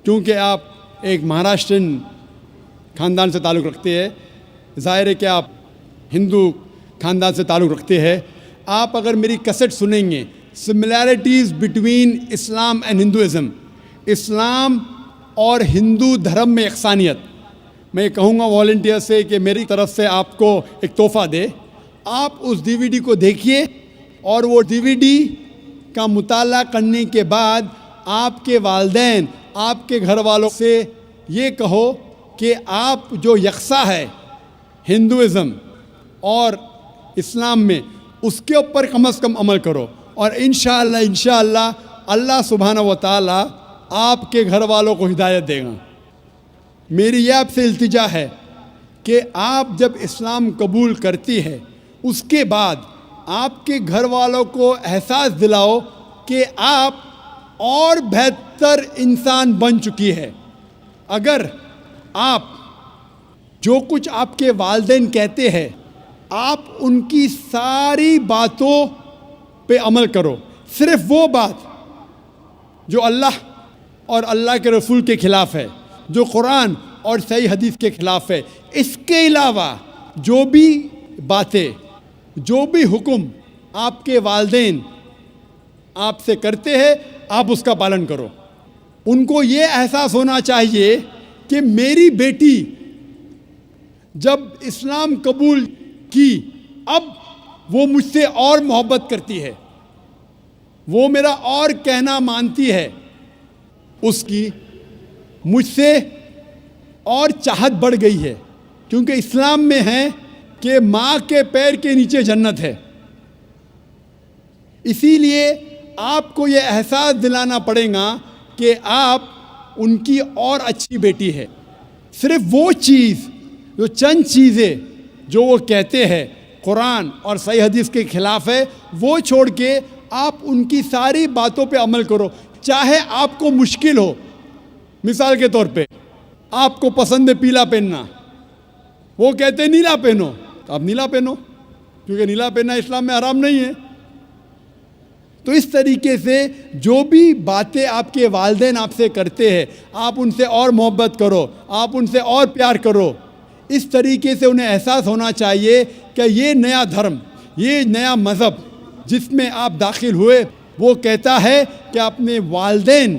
کیونکہ آپ ایک مہاراشٹرین خاندان سے تعلق رکھتے ہیں, ظاہر ہے کہ آپ ہندو خاندان سے تعلق رکھتے ہیں. آپ اگر میری کیسٹ سنیں گے similarities between Islam and Hinduism, Islam اور ہندو دھرم میں یکسانیت, میں کہوں گا والنٹیئر سے کہ میری طرف سے آپ کو ایک تحفہ دے. آپ اس DVD کو دیکھیے اور وہ DVD کا مطالعہ کرنے کے بعد آپ کے والدین, آپ کے گھر والوں سے یہ کہو کہ آپ جو یکساں ہے ہندوازم اور اسلام میں, اس کے اوپر کم از کم عمل کرو. اور انشاءاللہ اللہ سبحانہ و تعالی آپ کے گھر والوں کو ہدایت دے گا. میری یہ آپ سے التجا ہے کہ آپ جب اسلام قبول کرتی ہے اس کے بعد آپ کے گھر والوں کو احساس دلاؤ کہ آپ اور بہتر انسان بن چکی ہے. اگر آپ جو کچھ آپ کے والدین کہتے ہیں آپ ان کی ساری باتوں پہ عمل کرو, صرف وہ بات جو اللہ اور اللہ کے رسول کے خلاف ہے, جو قرآن اور صحیح حدیث کے خلاف ہے. اس کے علاوہ جو بھی باتیں, جو بھی حکم آپ کے والدین آپ سے کرتے ہیں آپ اس کا پالن کرو. ان کو یہ احساس ہونا چاہیے کہ میری بیٹی جب اسلام قبول کی اب وہ مجھ سے اور محبت کرتی ہے, وہ میرا اور کہنا مانتی ہے, اس کی مجھ سے اور چاہت بڑھ گئی ہے. کیونکہ اسلام میں ہے کہ ماں کے پیر کے نیچے جنت ہے. اسی لیے آپ کو یہ احساس دلانا پڑے گا کہ آپ ان کی اور اچھی بیٹی ہے. صرف وہ چیز, جو چند چیزیں جو وہ کہتے ہیں قرآن اور صحیح حدیث کے خلاف ہے, وہ چھوڑ کے آپ ان کی ساری باتوں پہ عمل کرو, چاہے آپ کو مشکل ہو. مثال کے طور پہ آپ کو پسند ہے پیلا پہننا, وہ کہتے ہیں نیلا پہنو, تو آپ نیلا پہنو, کیونکہ نیلا پہننا اسلام میں حرام نہیں ہے. تو اس طریقے سے جو بھی باتیں آپ کے والدین آپ سے کرتے ہیں آپ ان سے اور محبت کرو, آپ ان سے اور پیار کرو. اس طریقے سے انہیں احساس ہونا چاہیے کہ یہ نیا دھرم, یہ نیا مذہب جس میں آپ داخل ہوئے وہ کہتا ہے کہ اپنے والدین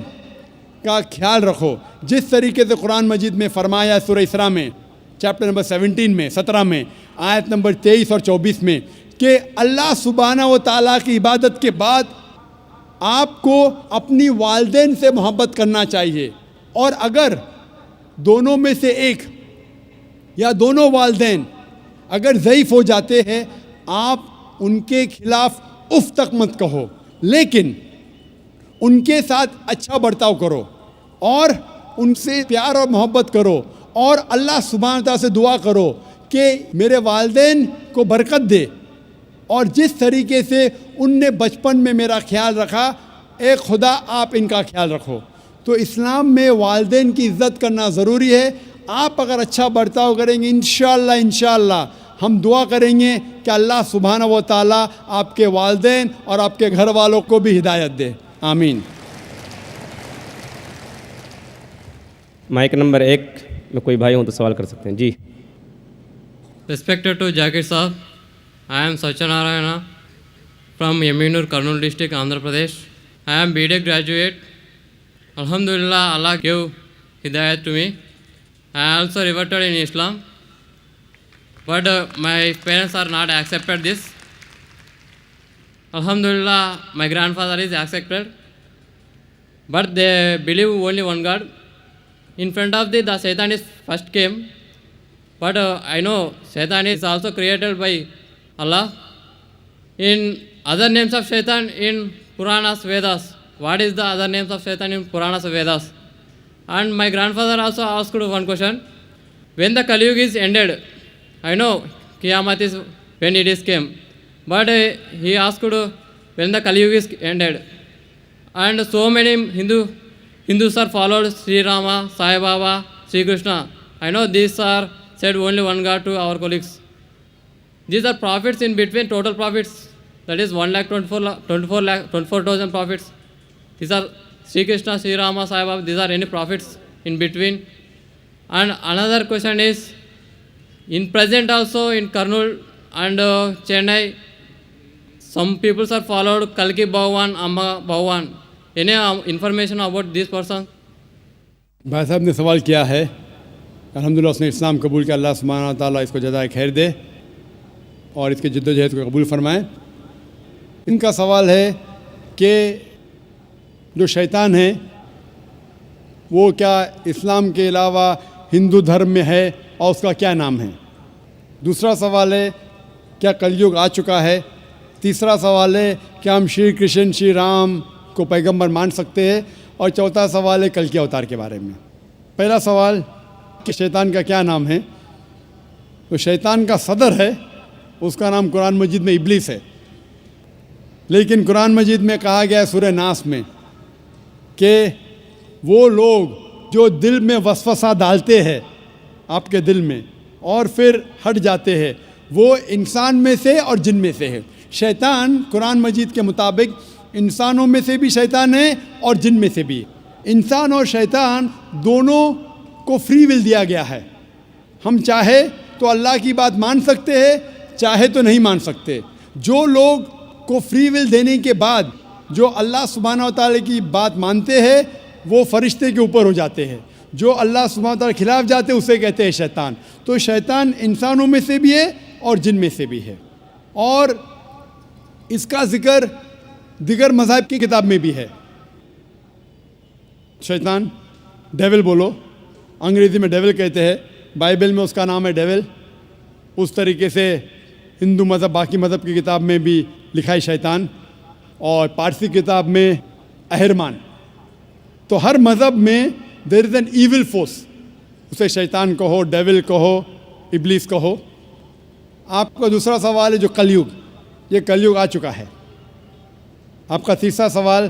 کا خیال رکھو. جس طریقے سے قرآن مجید میں فرمایا سورہ اسراء میں چیپٹر نمبر 17 میں 17 میں آیت نمبر 23 اور 24 میں کہ اللہ سبحانہ و تعالیٰ کی عبادت کے بعد آپ کو اپنی والدین سے محبت کرنا چاہیے. اور اگر دونوں میں سے ایک یا دونوں والدین اگر ضعیف ہو جاتے ہیں آپ ان کے خلاف اف تک مت کہو, لیکن ان کے ساتھ اچھا برتاؤ کرو اور ان سے پیار اور محبت کرو اور اللہ سبحانہ تعالیٰ سے دعا کرو کہ میرے والدین کو برکت دے. اور جس طریقے سے ان نے بچپن میں میرا خیال رکھا, اے خدا آپ ان کا خیال رکھو. تو اسلام میں والدین کی عزت کرنا ضروری ہے. آپ اگر اچھا برتاؤ کریں گے انشاءاللہ ہم دعا کریں گے کہ اللہ سبحانہ و تعالیٰ آپ کے والدین اور آپ کے گھر والوں کو بھی ہدایت دے. آمین. مائک نمبر 1 میں کوئی بھائی ہوں تو سوال کر سکتے ہیں. جی. Respected to Zakir Saab, I am Satyanarayana from Yaminur, Kurnool district, Andhra Pradesh. I am BTech graduate. Alhamdulillah, Allah gave hidayat to me. I also reverted in Islam, but my parents are not accepted this. Alhamdulillah, my grandfather is accepted, but they believe only one God. In front of the Satan is first came, but I know Satan is also created by Allah. In other names of Satan in Puranas, Vedas, what is the other names of Satan in Puranas, Vedas? And my grandfather also asked one question. When the Kali Yuga is ended, I know Qiyamah is when it is came, but he asked when the Kali Yuga is ended. And so many Hindus are followed Sri Rama, Sai Baba, Sri Krishna. I know these are said only one God to our colleagues. These are prophets in between, total prophets, that is 1,24,000 prophets. These are Sri Krishna, Sri Rama, Sai Baba, these are any prophets in between. And another question is, in present also in Kurnool and Chennai, some people are followed Kalki Bhagwan, Amma Bhagwan. Any information about this person? بھائی صاحب نے سوال کیا ہے. الحمدللہ اس نے اسلام قبول کیا. اللہ سبحانہ تعالیٰ اس کو جزائے خیر دے اور اس کے جد و جہد کو قبول فرمائے. ان کا سوال ہے کہ جو شیطان ہے وہ کیا اسلام کے علاوہ ہندو دھرم میں ہے اور اس کا کیا نام ہے. دوسرا سوال ہے کیا کلیوگ آ چکا ہے. تیسرا سوال ہے کیا ہم شری کرشن شری رام کو پیغمبر مان سکتے ہیں. اور چوتھا سوال ہے کل کے اوتار کے بارے میں. پہلا سوال کہ شیطان کا کیا نام ہے. تو شیطان کا صدر ہے, اس کا نام قرآن مجید میں ابلیس ہے. لیکن قرآن مجید میں کہا گیا ہے سورہ ناس میں کہ وہ لوگ جو دل میں وسوسہ ڈالتے ہیں آپ کے دل میں اور پھر ہٹ جاتے ہیں وہ انسان میں سے اور جن میں سے ہے. شیطان قرآن مجید کے مطابق انسانوں میں سے بھی شیطان ہے اور جن میں سے بھی. انسان اور شیطان دونوں کو فری ول دیا گیا ہے. ہم چاہے تو اللہ کی بات مان سکتے ہیں, چاہے تو نہیں مان سکتے. جو لوگ کو فری ول دینے کے بعد جو اللہ سبحانہ و تعالیٰ کی بات مانتے ہیں وہ فرشتے کے اوپر ہو جاتے ہیں. جو اللہ سبحانہ و تعالیٰ کے خلاف جاتے ہیں اسے کہتے ہیں شیطان. تو شیطان انسانوں میں سے بھی ہے اور جن میں سے بھی ہے. اور اس کا ذکر دیگر مذاہب کی کتاب میں بھی ہے. شیطان ڈیول بولو, انگریزی میں ڈیول کہتے ہیں, بائبل میں اس کا نام ہے ڈیول. اس طریقے سے ہندو مذہب باقی مذہب کی کتاب میں بھی لکھا ہے شیطان, اور پارسی کتاب میں اہرمان. تو ہر مذہب میں دیر از این ایول فورس, اسے شیطان کہو, ڈیول کہو, ابلیس کہو. آپ کا دوسرا سوال ہے جو کلیوگ, یہ کلیوگ آ چکا ہے. آپ کا تیسرا سوال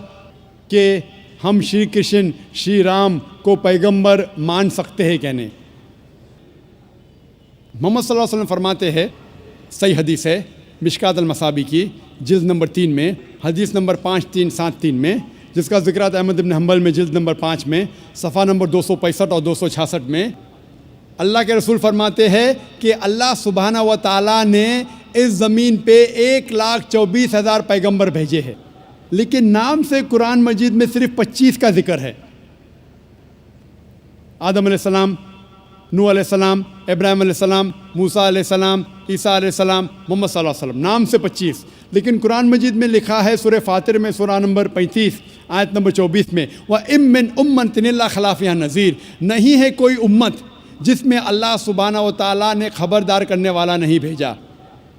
کہ ہم شری کرشن شری رام کو پیغمبر مان سکتے ہیں کہ نہیں. محمد صلی اللہ علیہ وسلم فرماتے ہیں, صحیح حدیث ہے مشکات المصابیح کی جلد نمبر 3 میں حدیث نمبر 5373 میں, جس کا ذکر ہے احمد بن حنبل میں جلد نمبر 5 میں صفحہ نمبر 265 اور 266 میں. اللہ کے رسول فرماتے ہیں کہ اللہ سبحانہ و تعالیٰ نے اس زمین پہ 1,24,000 پیغمبر بھیجے ہیں, لیکن نام سے قرآن مجید میں صرف 25 کا ذکر ہے. آدم علیہ السلام, نوح علیہ السلام, ابراہیم علیہ السلام, موسیٰ علیہ السلام, عیسیٰ علیہ السلام, محمد صلی اللہ علیہ وسلم, نام سے 25. لیکن قرآن مجید میں لکھا ہے سورہ فاطر میں سورہ نمبر 35 آیت نمبر 24 میں وَإِن مِّنْ أُمَّةٍ إِلَّا خَلَا فِيهَا نَذِيرٌ, نہیں ہے کوئی امت جس میں اللہ سبحانہ و تعالیٰ نے خبردار کرنے والا نہیں بھیجا.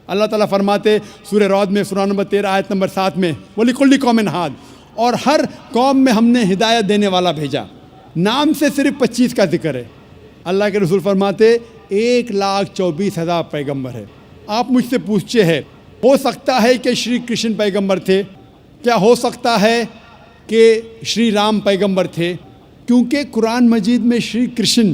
اللہ تعالیٰ فرماتے سورہ رعد میں سورہ نمبر 13 آیت نمبر 7 میں وَلِكُلِّ قَوْمٍ هَادٍ, اور ہر قوم میں ہم نے ہدایت دینے والا بھیجا. نام سے صرف 25 کا ذکر ہے. اللہ کے رسول فرماتے 1,24,000 پیغمبر ہے. آپ مجھ سے پوچھتے ہیں ہو سکتا ہے کہ شری کرشن پیغمبر تھے, کیا ہو سکتا ہے کہ شری رام پیغمبر تھے؟ کیونکہ قرآن مجید میں شری کرشن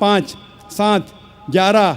5, 7, 11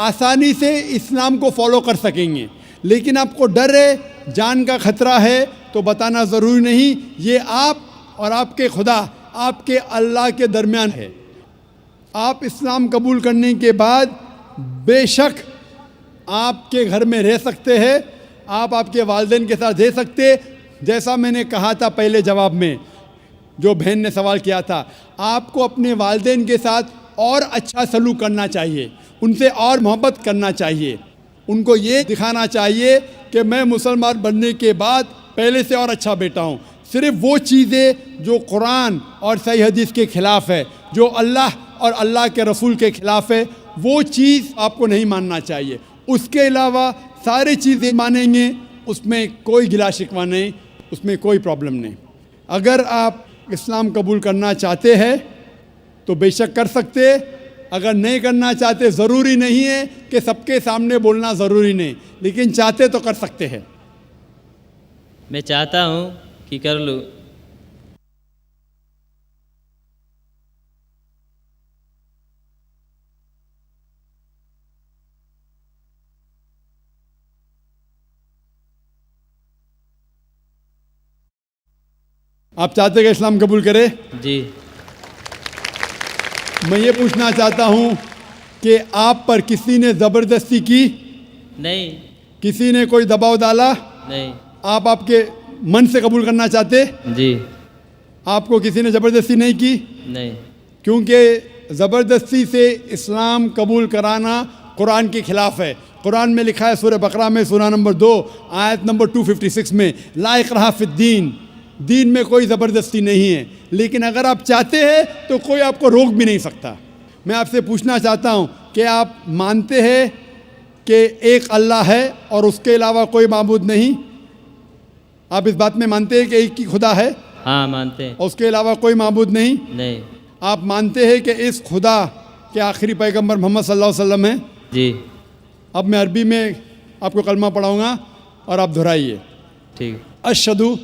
آسانی سے اسلام کو فالو کر سکیں گے. لیکن آپ کو ڈر ہے, جان کا خطرہ ہے, تو بتانا ضروری نہیں. یہ آپ اور آپ کے خدا, آپ کے اللہ کے درمیان ہے. آپ اسلام قبول کرنے کے بعد بے شک آپ کے گھر میں رہ سکتے ہیں, آپ کے والدین کے ساتھ رہ سکتے. جیسا میں نے کہا تھا پہلے جواب میں, جو بہن نے سوال کیا تھا, آپ کو اپنے والدین کے ساتھ اور اچھا سلوک کرنا چاہیے, ان سے اور محبت کرنا چاہیے. ان کو یہ دکھانا چاہیے کہ میں مسلمان بننے کے بعد پہلے سے اور اچھا بیٹا ہوں. صرف وہ چیزیں جو قرآن اور صحیح حدیث کے خلاف ہے, جو اللہ اور اللہ کے رسول کے خلاف ہے, وہ چیز آپ کو نہیں ماننا چاہیے. اس کے علاوہ ساری چیزیں مانیں گے, اس میں کوئی گلا شکوہ نہیں, اس میں کوئی پرابلم نہیں. اگر آپ اسلام قبول کرنا چاہتے ہیں تو بے شک کر سکتے. اگر نہیں کرنا چاہتے, ضروری نہیں ہے کہ سب کے سامنے بولنا ضروری نہیں, لیکن چاہتے تو کر سکتے ہیں. میں چاہتا ہوں کہ کر لوں. آپ چاہتے کہ اسلام قبول کرے؟ جی. میں یہ پوچھنا چاہتا ہوں کہ آپ پر کسی نے زبردستی کی؟ نہیں. کسی نے کوئی دباؤ ڈالا؟ نہیں. آپ کے من سے قبول کرنا چاہتے؟ جی. آپ کو کسی نے زبردستی نہیں کی؟ نہیں. کیونکہ زبردستی سے اسلام قبول کرانا قرآن کے خلاف ہے. قرآن میں لکھا ہے سورہ بقرہ میں سورہ نمبر 2 آیت نمبر 256 میں, لا اکراہ فی الدین, دین میں کوئی زبردستی نہیں ہے. لیکن اگر آپ چاہتے ہیں تو کوئی آپ کو روک بھی نہیں سکتا. میں آپ سے پوچھنا چاہتا ہوں کہ آپ مانتے ہیں کہ ایک اللہ ہے اور اس کے علاوہ کوئی معبود نہیں؟ آپ اس بات میں مانتے ہیں کہ ایک ہی خدا ہے؟ ہاں مانتے ہیں. اور اس کے علاوہ کوئی معبود نہیں؟ نہیں. آپ مانتے ہیں کہ اس خدا کے آخری پیغمبر محمد صلی اللہ علیہ وسلم ہیں؟ جی. اب میں عربی میں آپ کو کلمہ پڑھاؤں گا اور آپ دہرائیے. ٹھیک. اشہدو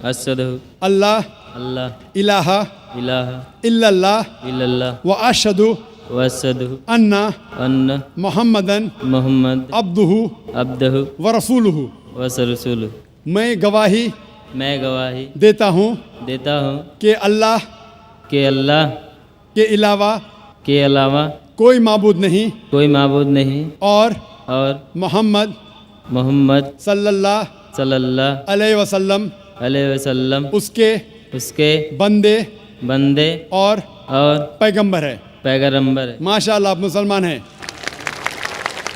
اشہدو اللہ اللہ الہ الہ الا اللہ الا اللہ و اشہدو واشہدو ان ان محمدن محمد عبدہ عبدہ و رسولہ. ورسولہ. میں گواہی میں گواہی دیتا ہوں دیتا ہوں کہ اللہ کہ اللہ کے علاوہ کے علاوہ کوئی معبود نہیں, کوئی معبود نہیں, اور اور محمد صلی اللہ صلی اللہ علیہ وسلم علیہ وسلم اس کے بندے اور اور پیغمبر ہے. پیغمبر ہے. ماشاء اللہ آپ مسلمان ہیں.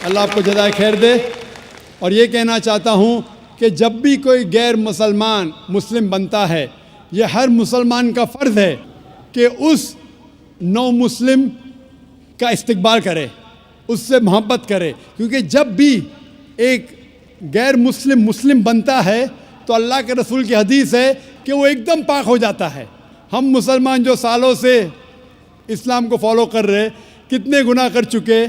اللہ آپ کو جزائے خیر دے. اور یہ کہنا چاہتا ہوں کہ جب بھی کوئی غیر مسلمان مسلم بنتا ہے, یہ ہر مسلمان کا فرض ہے کہ اس نو مسلم کا استقبال کرے, اس سے محبت کرے. کیونکہ جب بھی ایک غیر مسلم بنتا ہے تو اللہ کے رسول کی حدیث ہے کہ وہ ایک دم پاک ہو جاتا ہے. ہم مسلمان جو سالوں سے اسلام کو فالو کر رہے, کتنے گناہ کر چکے.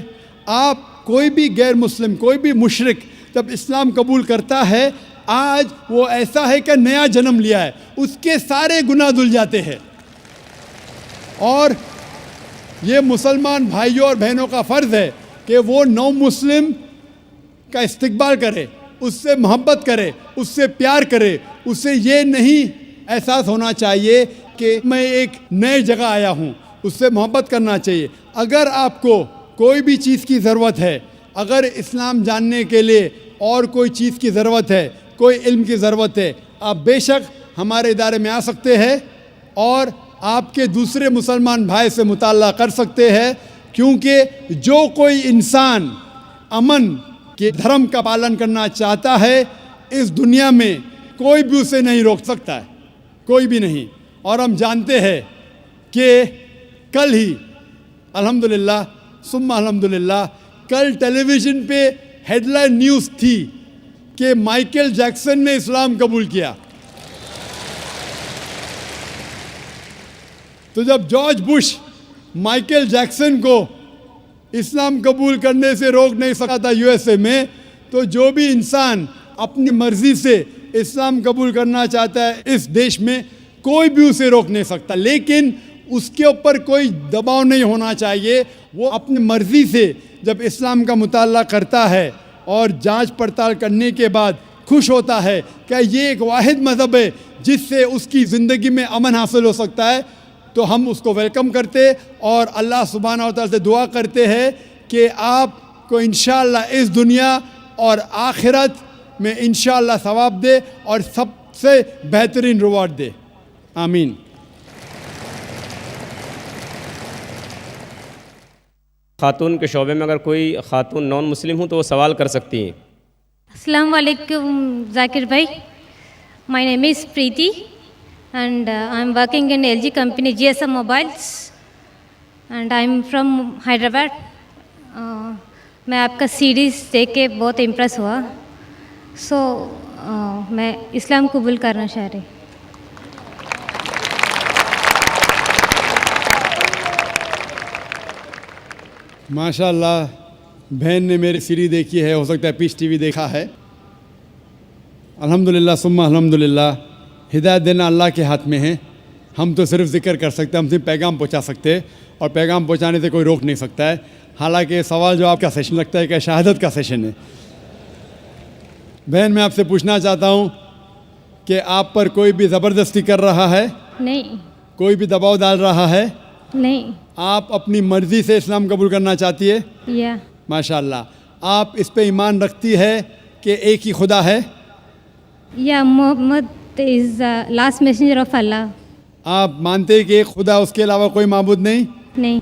آپ کوئی بھی غیر مسلم, کوئی بھی مشرک جب اسلام قبول کرتا ہے, آج وہ ایسا ہے کہ نیا جنم لیا ہے, اس کے سارے گناہ دھل جاتے ہیں. اور یہ مسلمان بھائیوں اور بہنوں کا فرض ہے کہ وہ نو مسلم کا استقبال کرے, اس سے محبت کرے, اس سے پیار کرے. اس سے یہ نہیں احساس ہونا چاہیے کہ میں ایک نئے جگہ آیا ہوں, اس سے محبت کرنا چاہیے. اگر آپ کو کوئی بھی چیز کی ضرورت ہے, اگر اسلام جاننے کے لیے اور کوئی چیز کی ضرورت ہے, کوئی علم کی ضرورت ہے, آپ بے شک ہمارے ادارے میں آ سکتے ہیں اور آپ کے دوسرے مسلمان بھائی سے مطالعہ کر سکتے ہیں. کیونکہ جو کوئی انسان امن کے دھرم کا پالن کرنا چاہتا ہے, اس دنیا میں کوئی بھی اسے نہیں روک سکتا ہے, کوئی بھی نہیں. اور ہم جانتے ہیں کہ کل ہی الحمدللہ ثم الحمدللہ کل ٹیلی ویژن پہ ہیڈ لائن نیوز تھی کہ مائیکل جیکسن نے اسلام قبول کیا. تو جب جارج بش مائیکل جیکسن کو اسلام قبول کرنے سے روک نہیں سکا تھا USA میں, تو جو بھی انسان اپنی مرضی سے اسلام قبول کرنا چاہتا ہے اس دیش میں, کوئی بھی اسے روک نہیں سکتا. لیکن اس کے اوپر کوئی دباؤ نہیں ہونا چاہیے. وہ اپنی مرضی سے جب اسلام کا مطالعہ کرتا ہے اور جانچ پڑتال کرنے کے بعد خوش ہوتا ہے کہ یہ ایک واحد مذہب ہے جس سے اس کی زندگی میں امن حاصل ہو سکتا ہے، تو ہم اس کو ویلکم کرتے اور اللہ سبحانہ و تعالیٰ سے دعا کرتے ہیں کہ آپ کو انشاءاللہ اس دنیا اور آخرت میں انشاءاللہ ثواب دے اور سب سے بہترین ریوارڈ دے، آمین۔ خاتون کے شعبے میں اگر کوئی خاتون نان مسلم ہوں تو وہ سوال کر سکتی ہیں۔ السلام علیکم ذاکر بھائی، my name is Preeti and I'm working in LG company GSM Mobiles and I'm from Hyderabad. میں آپ کا سیریز دیکھ کے بہت امپریس ہوا، میں اسلام قبول کرنا چاہ رہی۔ ماشاء اللہ بہن نے میری سیریز دیکھی ہے، ہو سکتا ہے پیس ٹی وی دیکھا ہے۔ الحمدللہ ثم الحمدللہ، ہدایت دینا اللہ کے ہاتھ میں ہے، ہم تو صرف ذکر کر سکتے ہیں، ہم صرف پیغام پہنچا سکتے ہیں اور پیغام پہنچانے سے کوئی روک نہیں سکتا ہے۔ حالانکہ سوال جواب کا سیشن لگتا ہے کہ شہادت کا سیشن ہے۔ بہن میں آپ سے پوچھنا چاہتا ہوں کہ آپ پر کوئی بھی زبردستی کر رہا ہے؟ نہیں، کوئی بھی دباؤ ڈال رہا ہے؟ نہیں، آپ اپنی مرضی سے اسلام قبول کرنا چاہتی ہے؟ یا ماشاء اللہ۔ آپ اس پہ ایمان رکھتی ہے کہ ایک ہی خدا ہے؟ یا محمد از لاسٹ میسنجر آف اللہ؟ آپ مانتے ہیں کہ ایک خدا، اس کے علاوہ کوئی معبود نہیں؟ نہیں،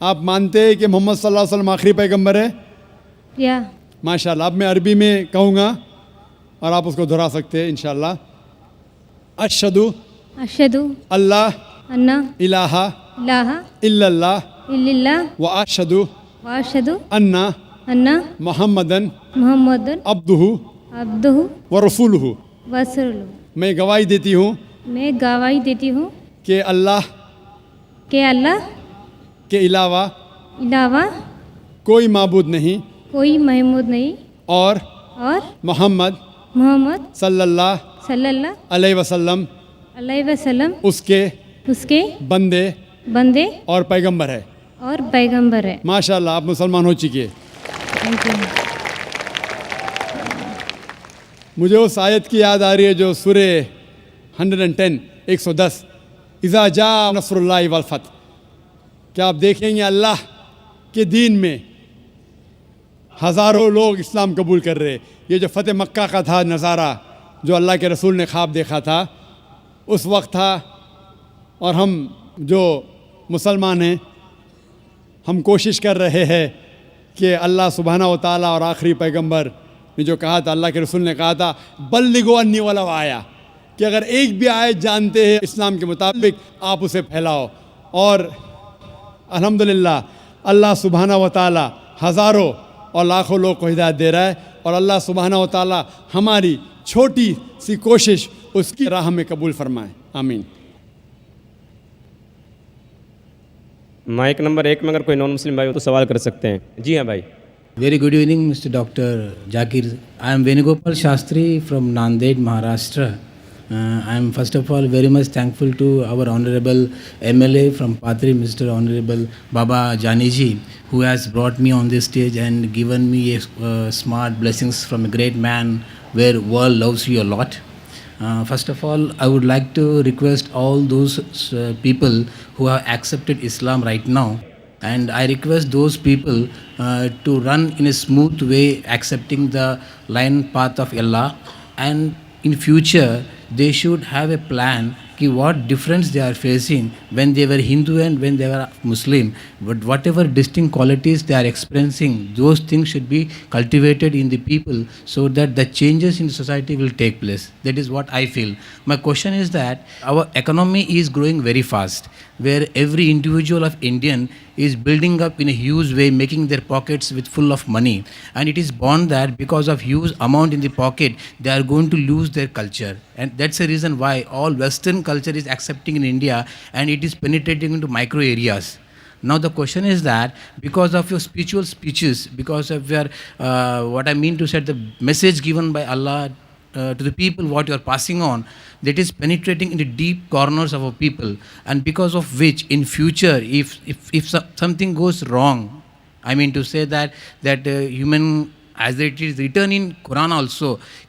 آپ مانتے ہیں کہ محمد صلی اللہ علیہ وسلم آخری پیغمبر ہے؟ یا ماشاء اللہ۔ اب میں عربی میں کہوں گا اور آپ اس کو دہرا سکتے ہیں انشاءاللہ۔ اشہدو اشہدو اللہ ان الہ الہ الا اللہ الا اللہ و اشہدو واشہدو ان ان محمدن محمد عبدہ عبدہ و رسولہ۔ ورسولہ۔ میں گواہی دیتی ہوں میں گواہی دیتی ہوں کہ اللہ کہ اللہ کے علاوہ علاوہ کوئی معبود نہیں کوئی محمود نہیں اور اور محمد محمد صلی اللہ صلی اللہ علیہ وسلم علیہ وسلم اس کے اس کے بندے بندے اور پیغمبر ہے۔ اور پیغمبر ہے۔ ماشاء اللہ آپ مسلمان ہو چکی ہے۔ Thank you. مجھے اس آیت کی یاد آ رہی ہے جو سورہ 110 110 اذا جاء نصر اللہ والفتح، کیا آپ دیکھیں گے اللہ کے دین میں ہزاروں لوگ اسلام قبول کر رہے۔ یہ جو فتح مکہ کا تھا نظارہ جو اللہ کے رسول نے خواب دیکھا تھا اس وقت تھا، اور ہم جو مسلمان ہیں ہم کوشش کر رہے ہیں کہ اللہ سبحانہ و تعالیٰ اور آخری پیغمبر نے جو کہا تھا، اللہ کے رسول نے کہا تھا بلغوا انی ولو آیا، کہ اگر ایک بھی آیت جانتے ہیں اسلام کے مطابق آپ اسے پھیلاؤ۔ اور الحمدللہ اللہ سبحانہ و تعالیٰ ہزاروں اور لاکھوں لوگ کو ہدایت دے رہا ہے، اور اللہ سبحانہ و تعالیٰ ہماری چھوٹی سی کوشش اس کی راہ میں قبول فرمائے، آمین۔ مائک نمبر 1 میں اگر کوئی نان مسلم بھائی ہو تو سوال کر سکتے ہیں۔ جی ہاں بھائی۔ Very good evening, Mr. Dr. Zakir. I am Venugopal Shastri from Nanded, Maharashtra. I am first of all very much thankful to our Honorable MLA from Patri, Mr. Honorable Baba Janiji, who has brought me on this stage and given me smart blessings from a great man where world loves you a lot. First of all, I would like to request all those people who have accepted Islam right now, and I request those people to run in a smooth way accepting the line path of Allah, and in future they should have a plan ki what difference they are facing when they were Hindu and when they were Muslim, but whatever distinct qualities they are experiencing, those things should be cultivated in the people so that the changes in society will take place. That is what I feel. My question is that our economy is growing very fast, where every individual of Indian is building up in a huge way, making their pockets with full of money, and it is born that because of huge amount in the pocket they are going to lose their culture, and that's the reason why all Western culture is accepting in India and it is penetrating into micro areas. Now the question is that because of your spiritual speeches, because of your what I mean to say, the message given by Allah to the people, what you are passing on, that is penetrating into deep corners of our people, and because of which in future if something goes wrong, I mean to say that human, as it is written in Quran also,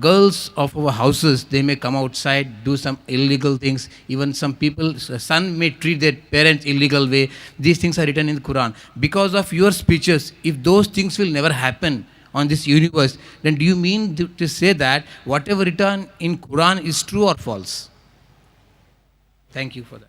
girls of our houses, they may come outside, do some illegal things. Even some people, son may treat their parents illegal way. These things are written in the Quran. Because of your speeches, if those things will never happen on this universe, then do you mean to say that whatever written in Quran is true or false? Thank you for that.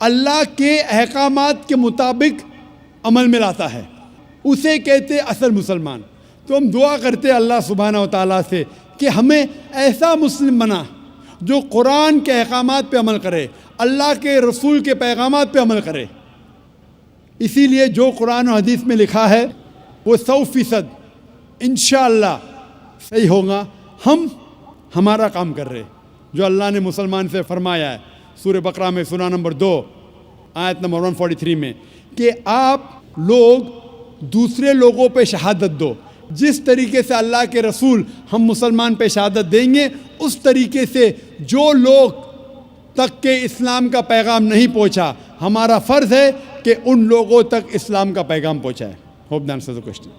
اللہ کے احکامات کے مطابق عمل میں لاتا ہے اسے کہتے اصل مسلمان. تو ہم دعا کرتے اللہ سبحانہ و تعالیٰ سے کہ ہمیں ایسا مسلم بنا جو قرآن کے احکامات پہ عمل کرے, اللہ کے رسول کے پیغامات پہ عمل کرے. اسی لیے جو قرآن و حدیث میں لکھا ہے وہ 100% انشاءاللہ صحیح ہوگا. ہم ہمارا کام کر رہے جو اللہ نے مسلمان سے فرمایا ہے سورہ بقرہ میں سورہ نمبر 2 آیت نمبر 143 میں کہ آپ لوگ دوسرے لوگوں پہ شہادت دو. جس طریقے سے اللہ کے رسول ہم مسلمان پہ شہادت دیں گے اس طریقے سے جو لوگ تک کہ اسلام کا پیغام نہیں پہنچا ہمارا فرض ہے کہ ان لوگوں تک اسلام کا پیغام پہنچائے. Hope that answers the question.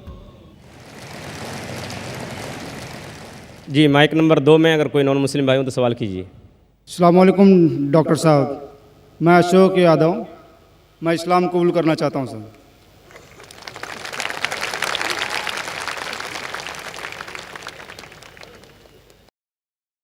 جی مائک نمبر 2 میں اگر کوئی نان مسلم بھائی ہوں تو سوال کیجیے. السلام علیکم ڈاکٹر صاحب, میں اشوک یادو, میں اسلام قبول کرنا چاہتا ہوں سر.